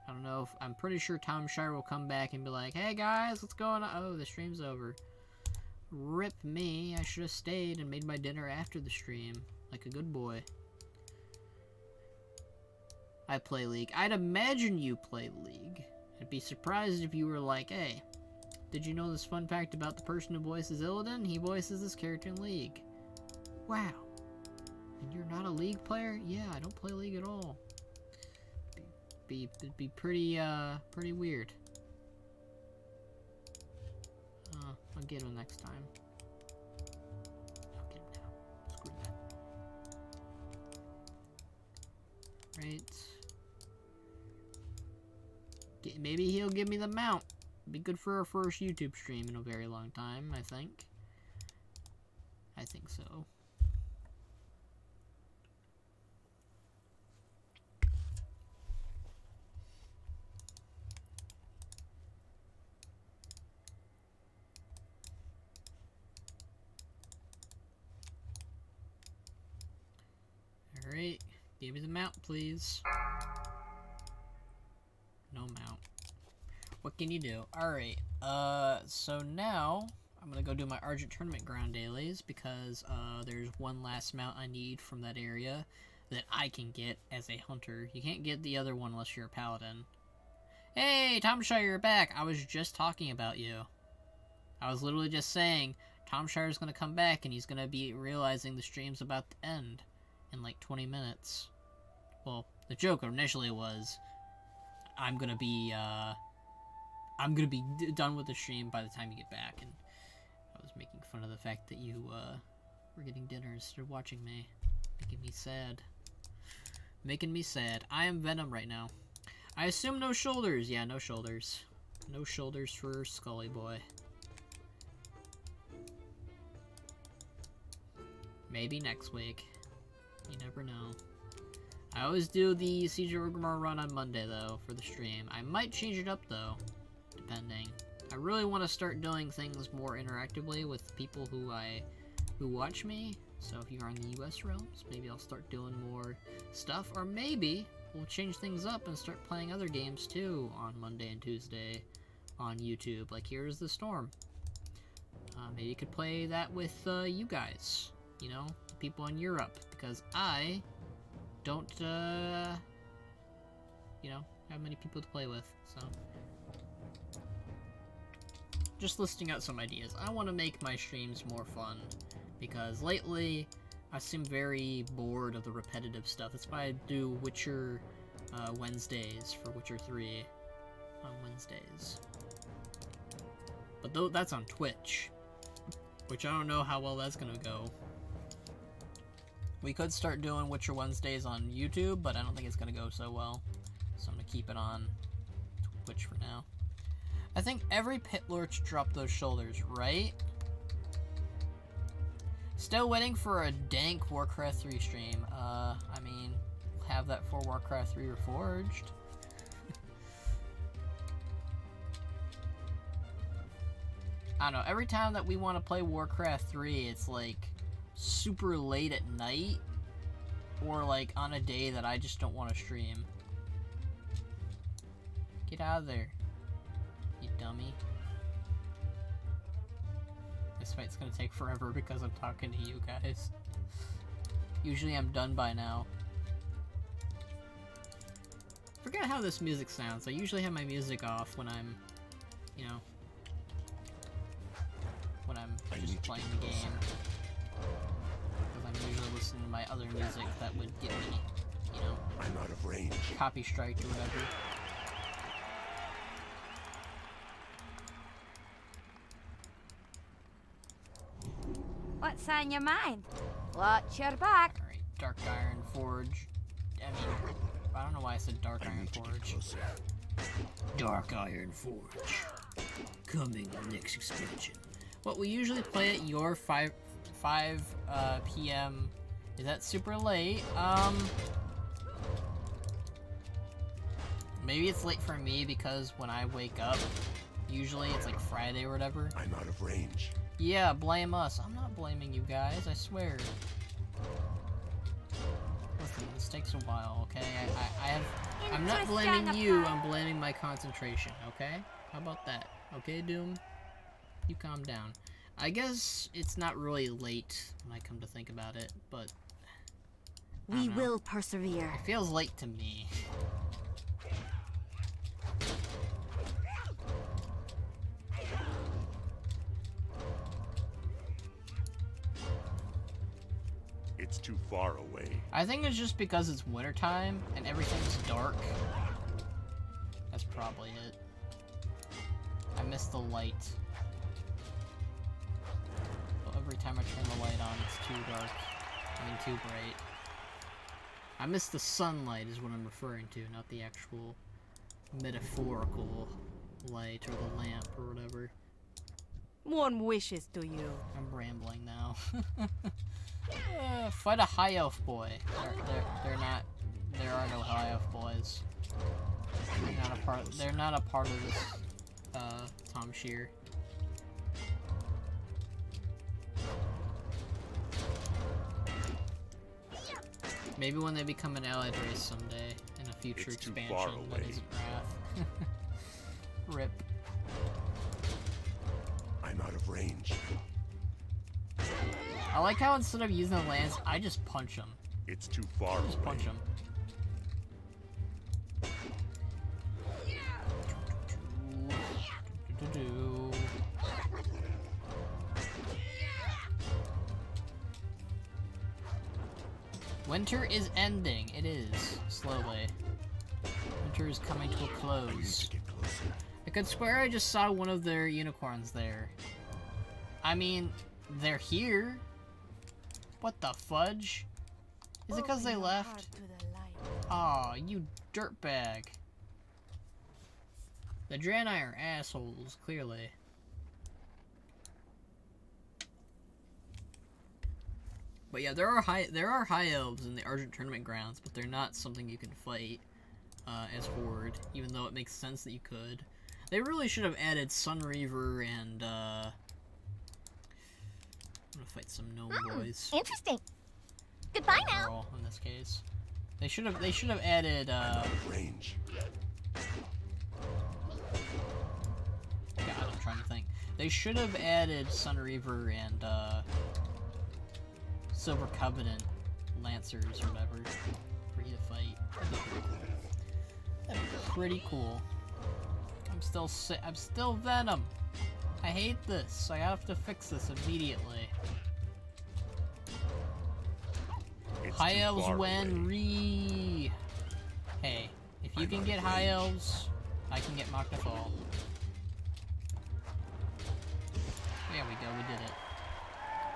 I don't know if, I'm pretty sure Tom Shire will come back and be like, hey guys, what's going on? Oh, the stream's over. Rip me, I should have stayed and made my dinner after the stream, like a good boy. I play League. I'd imagine you play League. I'd be surprised if you were like, hey, did you know this fun fact about the person who voices Illidan? He voices this character in League. Wow. And you're not a League player? Yeah, I don't play League at all. It'd be pretty weird. I'll get him next time. I'll get him now. Screw that. Right. Maybe he'll give me the mount. Be good for our first YouTube stream in a very long time, I think. I think so. Give me the mount, please. No mount. What can you do? Alright, so now I'm gonna go do my Argent Tournament ground dailies because, there's one last mount I need from that area that I can get as a hunter. You can't get the other one unless you're a paladin. Hey, Tomshire, you're back! I was just talking about you. I was literally just saying, Tomshire's gonna come back and he's gonna be realizing the stream's about to end in like 20 minutes. Well, the joke initially was, I'm gonna be done with the stream by the time you get back, and I was making fun of the fact that you, were getting dinner instead of watching me. Making me sad. Making me sad. I am Venom right now. I assume no shoulders. Yeah, no shoulders. No shoulders for Scully Boy. Maybe next week. You never know. I always do the Siege of Orgrimmar run on Monday, though, for the stream. I might change it up, though, depending. I really want to start doing things more interactively with people who watch me. So if you are in the US realms, maybe I'll start doing more stuff. Or maybe we'll change things up and start playing other games, too, on Monday and Tuesday on YouTube. Like, Here's the Storm. Maybe you could play that with you guys. You know, the people in Europe, because I don't, you know, have many people to play with, so. Just listing out some ideas. I want to make my streams more fun, because lately, I seem very bored of the repetitive stuff. That's why I do Witcher, Wednesdays for Witcher 3 on Wednesdays. But though that's on Twitch, which I don't know how well that's gonna go. We could start doing Witcher Wednesdays on YouTube, but I don't think it's going to go so well. So I'm going to keep it on Twitch for now. I think every Pit Lurch dropped those shoulders, right? Still waiting for a dank Warcraft 3 stream. I mean, we'll have that for Warcraft 3 Reforged. I don't know, every time that we want to play Warcraft 3, it's like super late at night, or like on a day that I just don't want to stream. Get out of there, you dummy. This fight's gonna take forever because I'm talking to you guys. Usually I'm done by now. Forget how this music sounds. I usually have my music off when I'm, you know, when I'm just playing the game. I'm usually listening to my other music that would get me, you know, I'm out of range. Copy striked or whatever. What's on your mind? Watch your back. Alright, Dark Iron Forge. I mean, I don't know why I said Dark Iron Forge. Dark Iron Forge. Coming next expansion. What we usually play at your 5 p.m. Is that super late? Maybe it's late for me because when I wake up, usually it's like Friday or whatever. I'm out of range. Yeah, blame us. I'm not blaming you guys, I swear. Listen, this takes a while, okay? I'm not blaming you, I'm blaming my concentration, okay? How about that? Okay, Doom? You calm down. I guess it's not really late when I come to think about it, but we will persevere. It feels late to me. It's too far away. I think it's just because it's wintertime and everything's dark. That's probably it. I miss the light. Every time I turn the light on, it's too dark. I mean, too bright. I miss the sunlight is what I'm referring to, not the actual metaphorical light or the lamp or whatever. One wishes to you. I'm rambling now. Fight a high elf boy. They're not. There are no high elf boys. They're not a part of this. Tom Shear. Maybe when they become an allied race someday in a future expansion that isn't Wrath. Rip. I'm out of range. I like how instead of using the lance, I just punch him. It's too far Just punch him. Winter is ending. It is, slowly. Winter is coming to a close. I could swear I just saw one of their unicorns there. I mean, they're here. What the fudge? Is it because they left? Aw, you dirtbag. The Draenei are assholes, clearly. But yeah, there are high elves in the Argent tournament grounds, but they're not something you can fight as Horde, even though it makes sense that you could. They really should have added Sun Reaver and I'm gonna fight some gnome boys. Interesting. Goodbye now. Girl, in this case, they should have added range. God, I'm trying to think. They should have added Sun Reaver and Silver Covenant Lancers or whatever for you to fight. That'd be pretty cool. I'm still Venom. I hate this. I have to fix this immediately. High elves when Hey, if you can get high elves, I can get Mok'Nathal. There we go, we did it.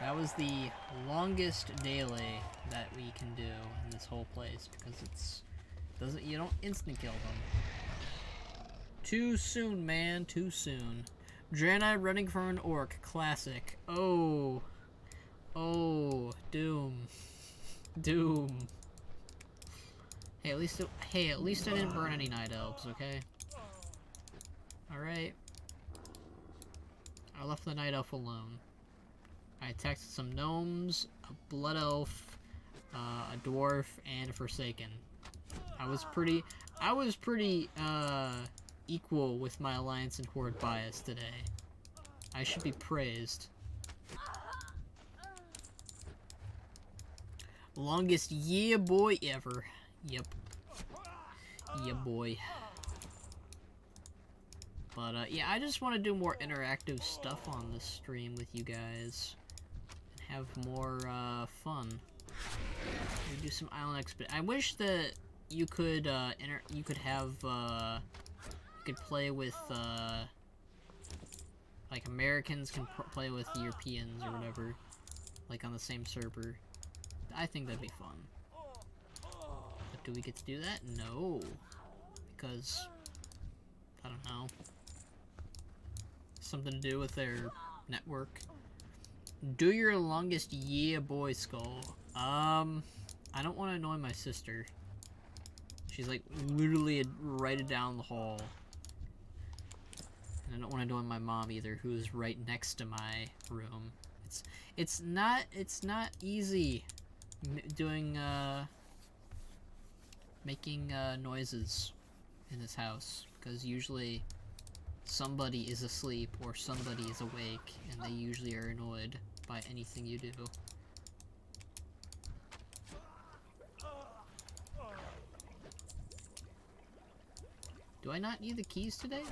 That was the longest daily that we can do in this whole place because you don't instant kill them. Too soon, man, too soon. Draenei running from an orc, classic. Oh, Doom. Hey, at least I didn't burn any night elves, okay? Alright. I left the night elf alone. I attacked some gnomes, a blood elf, a dwarf, and a forsaken. I was pretty equal with my alliance and horde bias today. I should be praised. Longest yeah boy ever. Yep. Yeah boy. But yeah, I just want to do more interactive stuff on this stream with you guys. And have more fun. Maybe do some island expedition. I wish that you could you could play with like Americans can play with Europeans or whatever, like on the same server. I think that'd be fun. But do we get to do that? No, because I don't know. Something to do with their network. Do your longest yeah boy skull. I don't want to annoy my sister. She's like literally right down the hall. And I don't want to annoy my mom either, who's right next to my room. It's not easy doing making noises in this house, because usually somebody is asleep or somebody is awake, and they usually are annoyed by anything you do. Do I not need the keys today?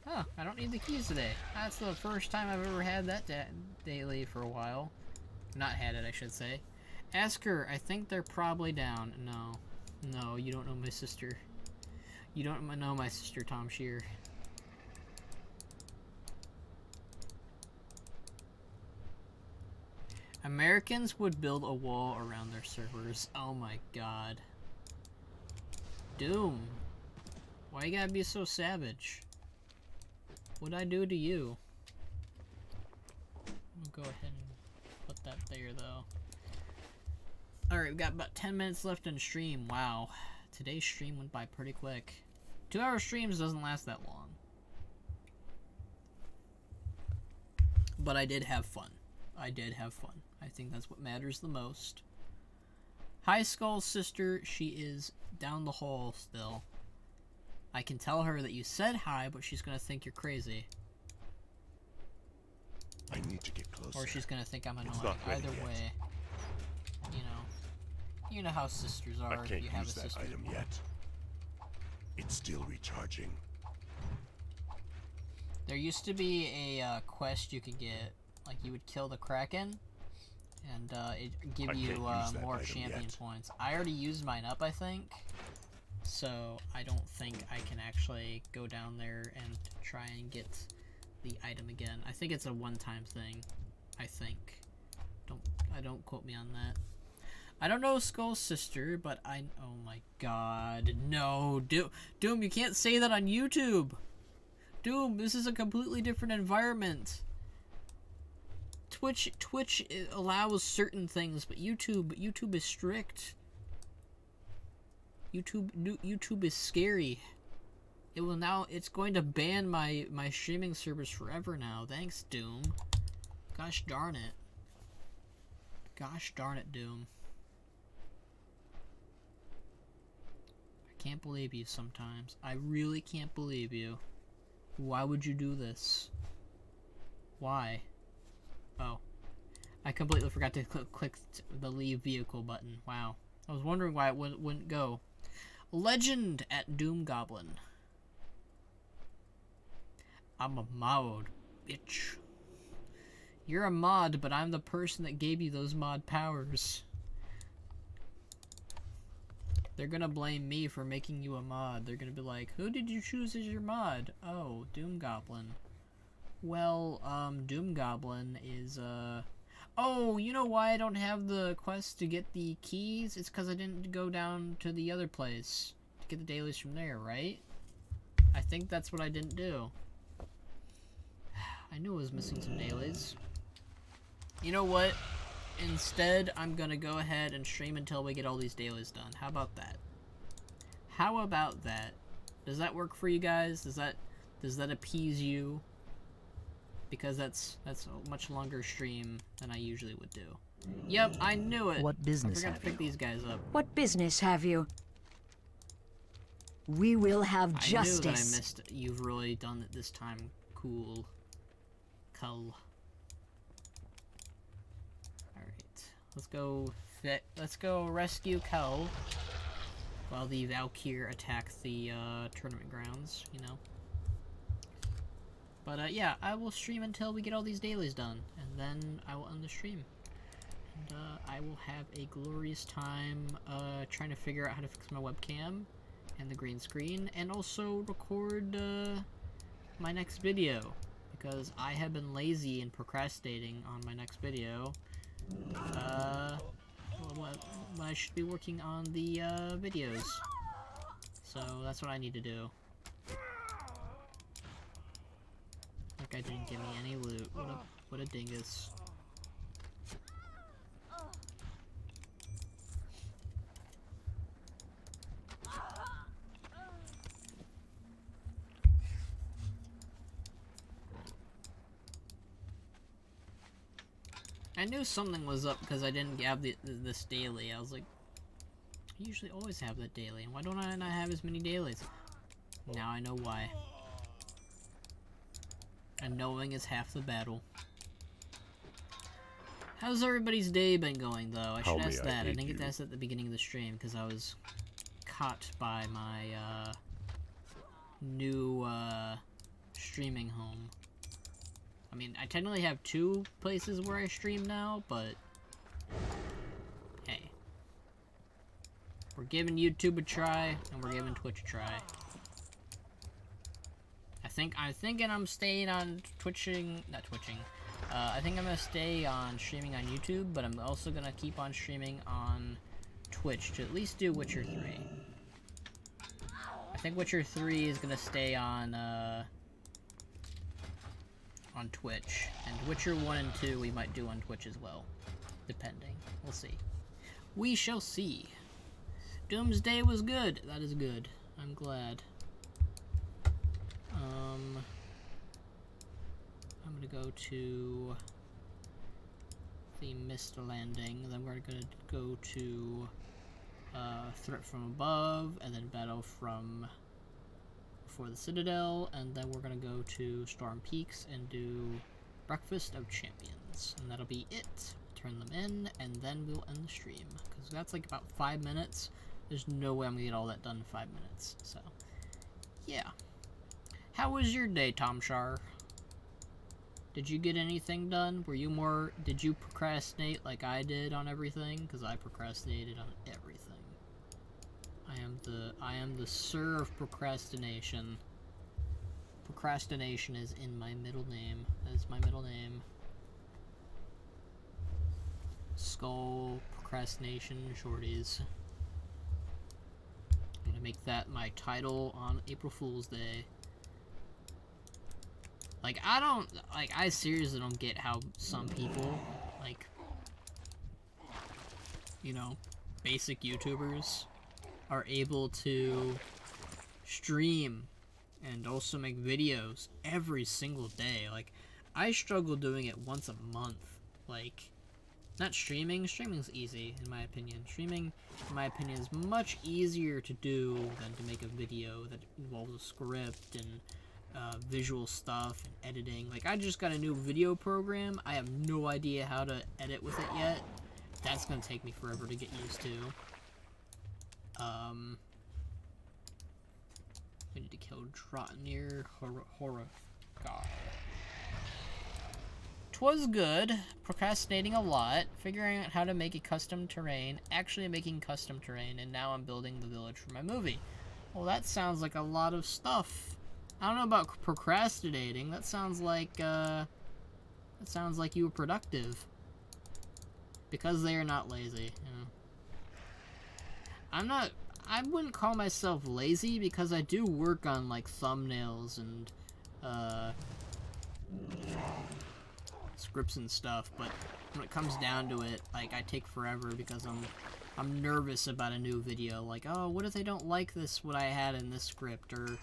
Oh, I don't need the keys today. That's the first time I've ever had that daily for a while. Not had it, I should say. Ask her. I think they're probably down. No. No, you don't know my sister. You don't know my sister, Tom Shear. Americans would build a wall around their servers. Oh my god. Doom. Why you gotta be so savage? What'd I do to you? I'll go ahead and put that there, though. Alright, we've got about 10 minutes left in stream. Wow. Today's stream went by pretty quick. 2-hour streams doesn't last that long. but I did have fun. I did have fun. I think that's what matters the most. Hi, Skull's sister. She is down the hall still. I can tell her that you said hi, but she's gonna think you're crazy. I need to get closer. Or she's gonna think I'm annoying. not ready Either yet. way, you know how sisters are. I can't you have use a that sister. item yet. It's still recharging. There used to be a quest you could get, like you would kill the Kraken, and it give you more champion points. I already used mine up, I think, so I don't think I can actually go down there and try and get the item again. I think it's a one-time thing. I think. Don't quote me on that. I don't know Skull's sister, but oh my god, no, Doom, you can't say that on YouTube. Doom, this is a completely different environment. Twitch allows certain things, but YouTube is strict. YouTube is scary. It's going to ban my streaming service forever now. Thanks, Doom. Gosh darn it. Gosh darn it, Doom. I can't believe you sometimes. I really can't believe you. Why would you do this? Why? Oh. I completely forgot to click the leave vehicle button. Wow. I was wondering why it wouldn't go. Legend at Doom Goblin. I'm a mod, bitch. You're a mod, but I'm the person that gave you those mod powers. They're gonna blame me for making you a mod. They're gonna be like, who did you choose as your mod? Oh, Doom Goblin. Well, Doom Goblin is, oh, you know why I don't have the quest to get the keys? It's because I didn't go down to the other place to get the dailies from there, right? I think that's what I didn't do. I knew I was missing some dailies. You know what? Instead, I'm gonna go ahead and stream until we get all these dailies done. How about that? How about that? Does that work for you guys? Does that appease you? Because that's a much longer stream than I usually would do. Yep, I knew it. What business I forgot have to pick these guys up. What business have you? We will have justice. I knew that I missed. You've really done it this time. Cool. Cull. Let's go rescue Kel while the Valkyr attack the tournament grounds, you know. But yeah, I will stream until we get all these dailies done, and then I will end the stream. And I will have a glorious time trying to figure out how to fix my webcam and the green screen, and also record my next video, because I have been lazy and procrastinating on my next video. I should be working on the videos, so that's what I need to do. That guy didn't give me any loot. What a dingus. I knew something was up because I didn't have this daily. I was like, I usually always have that daily, and why don't I not have as many dailies? Now I know why. And knowing is half the battle. How's everybody's day been going, though? I should ask that. I didn't get to ask that at the beginning of the stream because I was caught by my new streaming home. I mean, I technically have 2 places where I stream now, but hey. We're giving YouTube a try, and we're giving Twitch a try. I'm thinking I'm staying on I think I'm gonna stay on streaming on YouTube, but I'm also gonna keep on streaming on Twitch to at least do Witcher 3. I think Witcher 3 is gonna stay on Twitch, and Witcher 1 and 2 we might do on Twitch as well, depending. We'll see. We shall see. Doomsday was good. That is good. I'm glad. I'm gonna to go to the Mist Landing, then we're going to go to Threat from Above, and then Battle from Before the Citadel, and then we're going to go to Storm Peaks and do Breakfast of Champions, and that'll be it. Turn them in, and then we'll end the stream, because that's like about 5 minutes. There's no way I'm going to get all that done in 5 minutes, so yeah. How was your day, Tom Shar? Did you get anything done? Did you procrastinate like I did on everything? Because I procrastinated on everything. I am the sir of procrastination. Procrastination is in my middle name. That is my middle name. Skull Procrastination Shorties. I'm gonna make that my title on April Fool's Day. Like, I seriously don't get how some people, like, you know, basic YouTubers are able to stream and also make videos every single day. Like, I struggle doing it once a month. Like, not streaming. Streaming's easy, in my opinion. Streaming, in my opinion, is much easier to do than to make a video that involves a script and visual stuff and editing. Like, I just got a new video program. I have no idea how to edit with it yet. That's gonna take me forever to get used to. We need to kill Drotnir Horror God. 'Twas good, procrastinating a lot, figuring out how to make a custom terrain, actually making custom terrain, and now I'm building the village for my movie. Well, that sounds like a lot of stuff. I don't know about procrastinating. That sounds like you were productive. Because they are not lazy, you know. I wouldn't call myself lazy because I do work on like thumbnails and scripts and stuff, but when it comes down to it, like, I take forever because I'm nervous about a new video. Like, oh, what if they don't like this, what I had in this script, or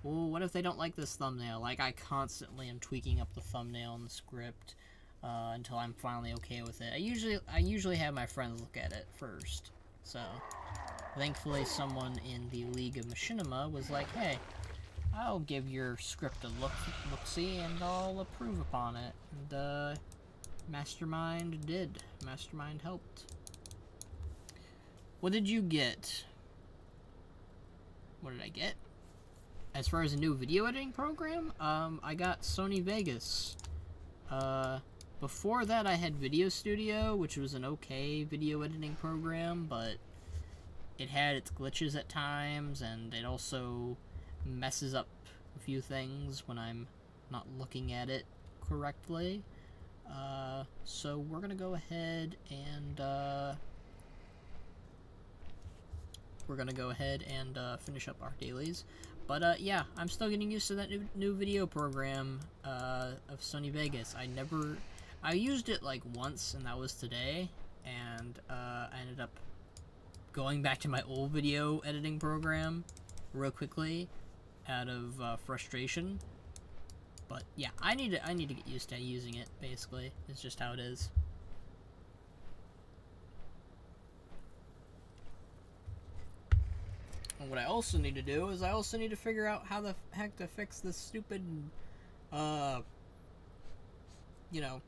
well, what if they don't like this thumbnail? Like, I constantly am tweaking up the thumbnail in the script until I'm finally okay with it. I usually have my friends look at it first. So, thankfully, someone in the League of Machinima was like, "Hey, I'll give your script a look-see, and I'll approve upon it." And Mastermind did. Mastermind helped. What did you get? What did I get? As far as a new video editing program, I got Sony Vegas. Before that, I had Video Studio, which was an okay video editing program, but it had its glitches at times, and it also messes up a few things when I'm not looking at it correctly. So we're gonna go ahead and finish up our dailies. But yeah, I'm still getting used to that new video program of Sony Vegas. I used it like once, and that was today, and I ended up going back to my old video editing program real quickly out of frustration. But yeah, I need to get used to using it, basically. It's just how it is. And what I also need to do is I also need to figure out how the heck to fix this stupid, you know,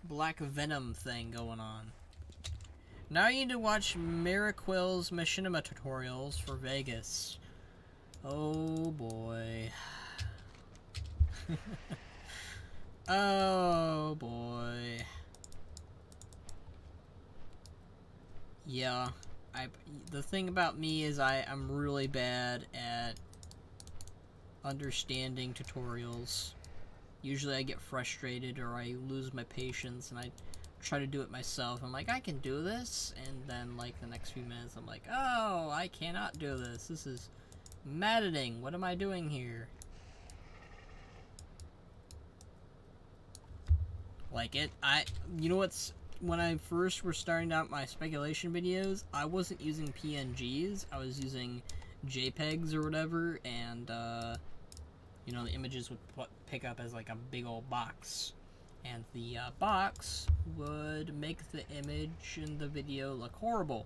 Black Venom thing going on. Now you need to watch Miraquill's Machinima tutorials for Vegas. Oh boy. Oh boy. Yeah. The thing about me is I'm really bad at understanding tutorials. Usually I get frustrated or I lose my patience and I try to do it myself. I'm like, I can do this, and then like the next few minutes I'm like, oh, I cannot do this. This is maddening. What am I doing here? Like you know what's, when I first were starting out my speculation videos, I wasn't using PNGs, I was using JPEGs or whatever, and, you know, the images would pick up as like a big old box. And the box would make the image in the video look horrible.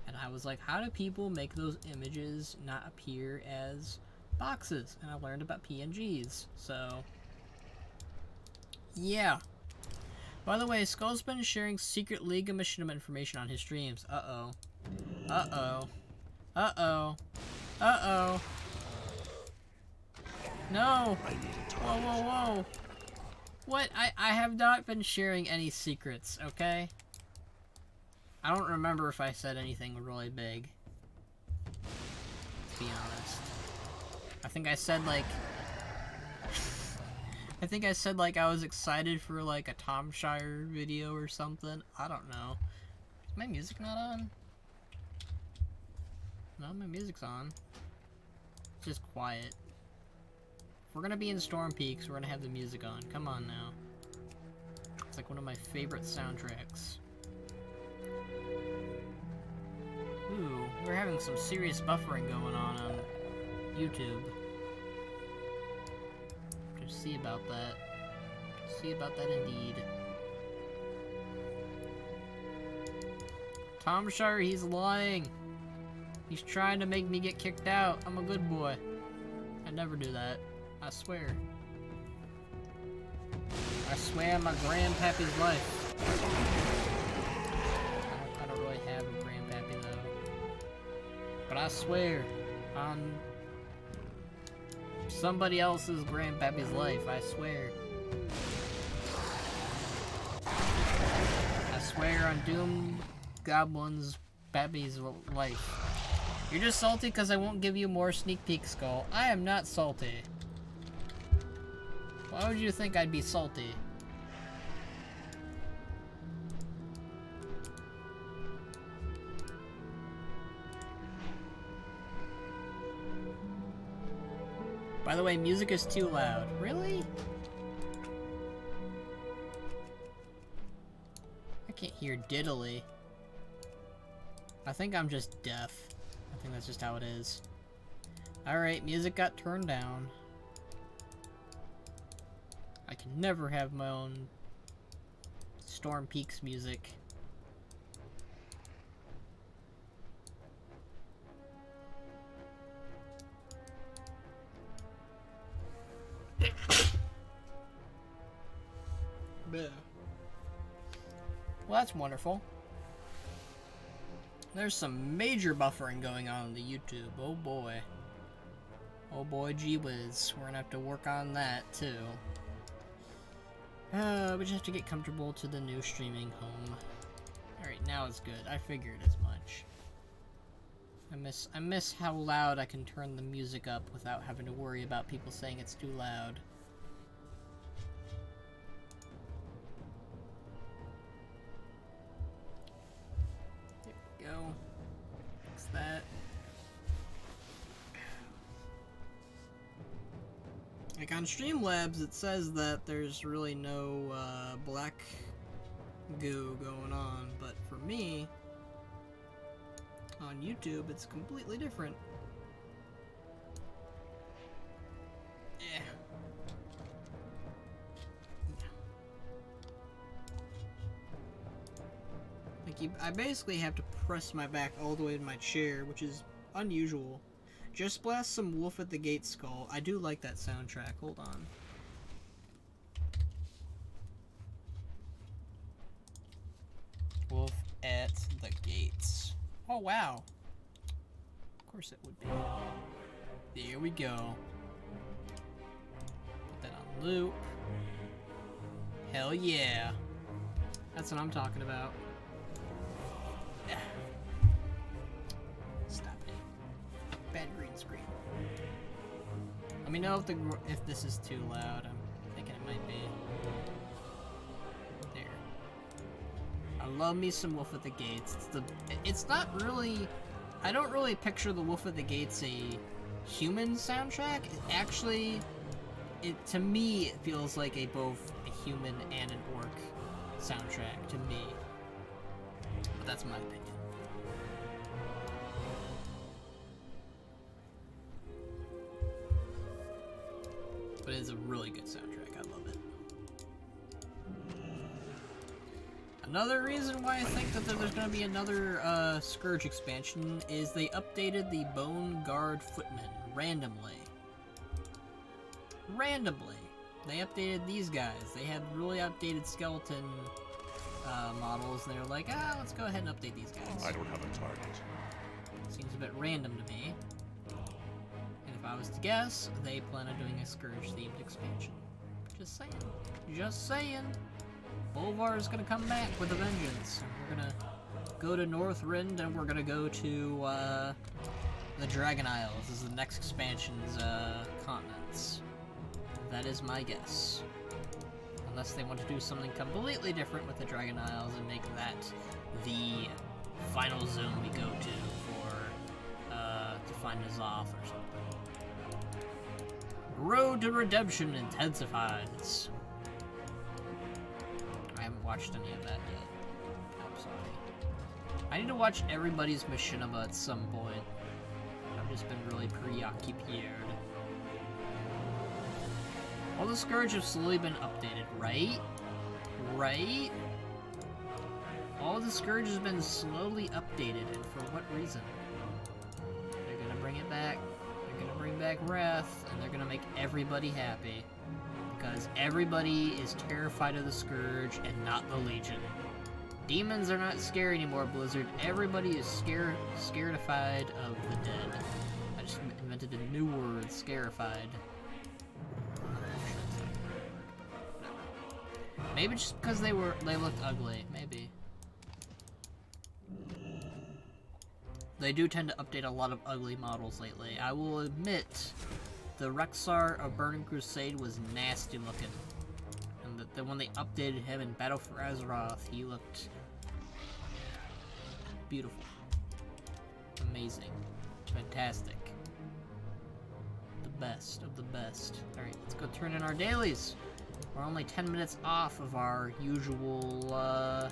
And I was like, how do people make those images not appear as boxes? And I learned about PNGs. So, yeah. By the way, Skull's been sharing secret League of Machinima information on his streams. Uh-oh. Uh-oh. Uh-oh. Uh-oh. No! Whoa, whoa, whoa! What? I have not been sharing any secrets, okay? I don't remember if I said anything really big. To be honest. I think I said, like... I was excited for, like, a Tom Shire video or something. I don't know. Is my music not on? No, my music's on. It's just quiet. If we're gonna be in Storm Peaks, we're gonna have the music on. Come on now. It's like one of my favorite soundtracks. Ooh, we're having some serious buffering going on YouTube. Just see about that. See about that indeed. Tom Shire, he's lying. He's trying to make me get kicked out. I'm a good boy. I never do that. I swear. I swear on my grandpappy's life. I don't really have a grandpappy though. But I swear on somebody else's grandpappy's life, I swear. I swear on Doom Goblin's Pappy's life. You're just salty because I won't give you more sneak peek, Skull. I am not salty. Why would you think I'd be salty? By the way, music is too loud. Really? I can't hear diddly. I think I'm just deaf. I think that's just how it is. Alright, music got turned down. I can never have my own Storm Peaks music. Well, that's wonderful. There's some major buffering going on the YouTube. Oh boy. Oh boy, gee whiz. We're gonna have to work on that too. We just have to get comfortable to the new streaming home. Alright, now it's good. I figured as much. I miss how loud I can turn the music up without having to worry about people saying it's too loud. There we go. Fix that. Like on Streamlabs, it says that there's really no black goo going on, but for me, on YouTube, it's completely different. Yeah. Like, I basically have to press my back all the way to my chair, which is unusual. Just blast some Wolf at the Gate, Skull. I do like that soundtrack. Hold on. Wolf at the Gates. Oh, wow. Of course it would be. There we go. Put that on loop. Hell yeah. That's what I'm talking about. Stop it. Bad green screen. Let me know if this is too loud. I'm thinking it might be. There. I love me some Wolf at the Gates. It's not really. I don't really picture the Wolf at the Gates a human soundtrack. To me, it feels like both a human and an orc soundtrack to me. But that's my opinion. is a really good soundtrack. I love it. Another reason why I think that there's going to be another Scourge expansion is they updated the Bone Guard Footmen randomly. Randomly. They updated these guys. They had really updated skeleton models, and they're like, let's go ahead and update these guys. I don't have a target. Seems a bit random to me. And if I was to guess, they plan on doing a Scourge-themed expansion. Just saying. Just saying. Bolvar is gonna come back with a vengeance. We're gonna go to Northrend, and we're gonna go to the Dragon Isles. This is the next expansion's continents. That is my guess. Unless they want to do something completely different with the Dragon Isles and make that the final zone we go to find Azoth or something. Road to Redemption intensifies. I haven't watched any of that yet. I'm sorry. I need to watch everybody's Machinima at some point. I've just been really preoccupied. All the Scourge have slowly been updated, right? Right? All the Scourge has been slowly updated, and for what reason? They're gonna bring it back. They're gonna bring back Wrath, and they're gonna make everybody happy. Because everybody is terrified of the Scourge and not the Legion. Demons are not scary anymore, Blizzard. Everybody is scarified of the dead. I just invented a new word, scarified. Maybe just because they looked ugly. Maybe. They do tend to update a lot of ugly models lately. I will admit, the Rexar of Burning Crusade was nasty looking. And that when they updated him in Battle for Azeroth, he looked beautiful. Amazing. Fantastic. The best of the best. Alright, let's go turn in our dailies. We're only 10 minutes off of our usual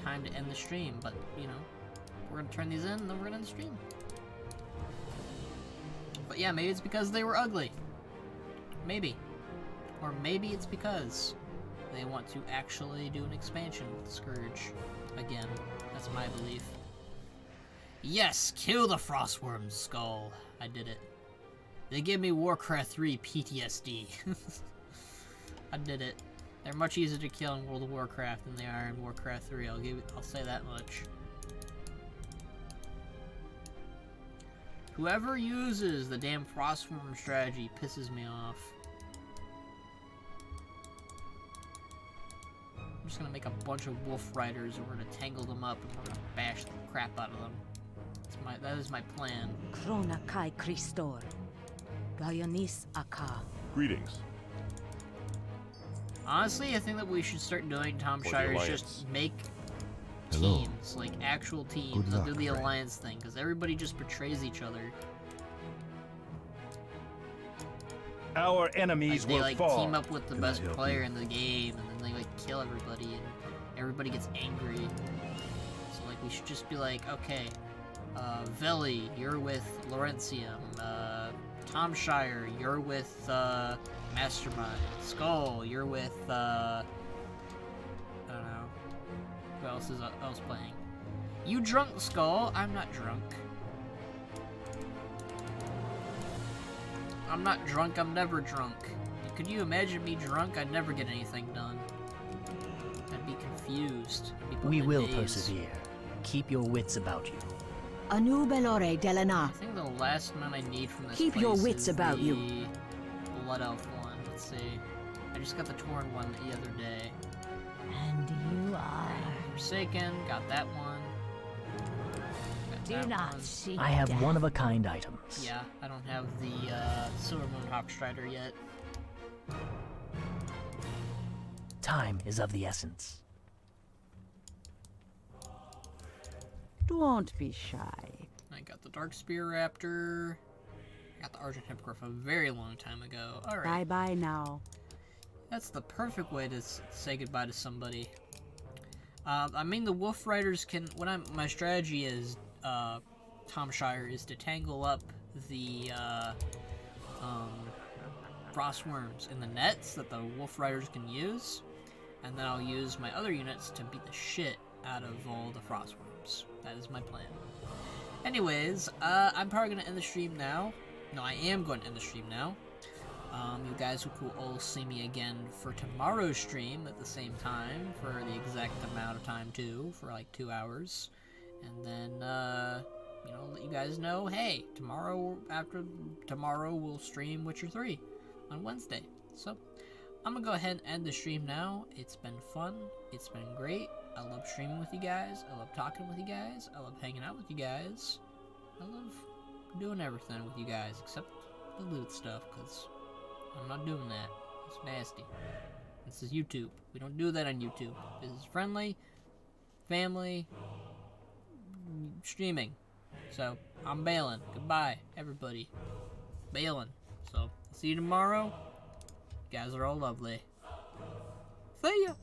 time to end the stream, but, you know, we're gonna turn these in, and then we're gonna end the stream. But yeah, maybe it's because they were ugly. Maybe. Or maybe it's because they want to actually do an expansion with Scourge again. That's my belief. Yes! Kill the Frostworm's skull! I did it. They give me Warcraft 3 PTSD. I did it. They're much easier to kill in World of Warcraft than they are in Warcraft 3. I'll say that much. Whoever uses the damn Frostworm strategy pisses me off. I'm just gonna make a bunch of Wolf Riders and we're gonna tangle them up and we're gonna bash the crap out of them. That is my plan. Krona Kai Christor. Gaionis Aka. Greetings. Honestly, I think that we should start doing, Tom Shire, is just make teams, like actual teams. They'll do the alliance thing, because everybody just betrays each other. Our enemies like, will they, like, fall. team up with the best player in the game, and then they like kill everybody, and everybody gets angry. So like, we should just be like, okay, Veli, you're with Laurentium. Tom Shire, you're with Mastermind. Skull, you're with I don't know. Who else is playing? You drunk, Skull? I'm not drunk. I'm not drunk, I'm never drunk. Could you imagine me drunk? I'd never get anything done. I'd be confused. We will persevere. Keep your wits about you. Anu Belore Delana. I think the last one I need from this Keep place your wits is about the you. Blood Elf one. Let's see. I just got the Torn one the other day. And you are. Forsaken, got that one. Got Do that not one. seek I have death. one-of-a-kind items. Yeah, I don't have the Silver Moon Hawk Strider yet. Time is of the essence. Don't be shy. I got the Dark Spear Raptor. I got the Argent Hippogriff a very long time ago. Alright. Bye-bye now. That's the perfect way to say goodbye to somebody. I mean, the Wolf Riders can... my strategy is, Tom Shire, is to tangle up the frostworms in the nets that the wolf riders can use, and then I'll use my other units to beat the shit out of all the frostworms. That is my plan. Anyways, I'm probably going to end the stream now. No, I am going to end the stream now. You guys will all see me again for tomorrow's stream at the same time, for the exact amount of time too, for like 2 hours. And then, you know, let you guys know, hey, after tomorrow we'll stream Witcher 3 on Wednesday. So, I'm gonna go ahead and end the stream now. It's been fun. It's been great. I love streaming with you guys. I love talking with you guys. I love hanging out with you guys. I love doing everything with you guys, except the loot stuff, because I'm not doing that. It's nasty. This is YouTube. We don't do that on YouTube. This is friendly, family, streaming. So, I'm bailing. Goodbye, everybody. Bailing. So, see you tomorrow. You guys are all lovely. See ya!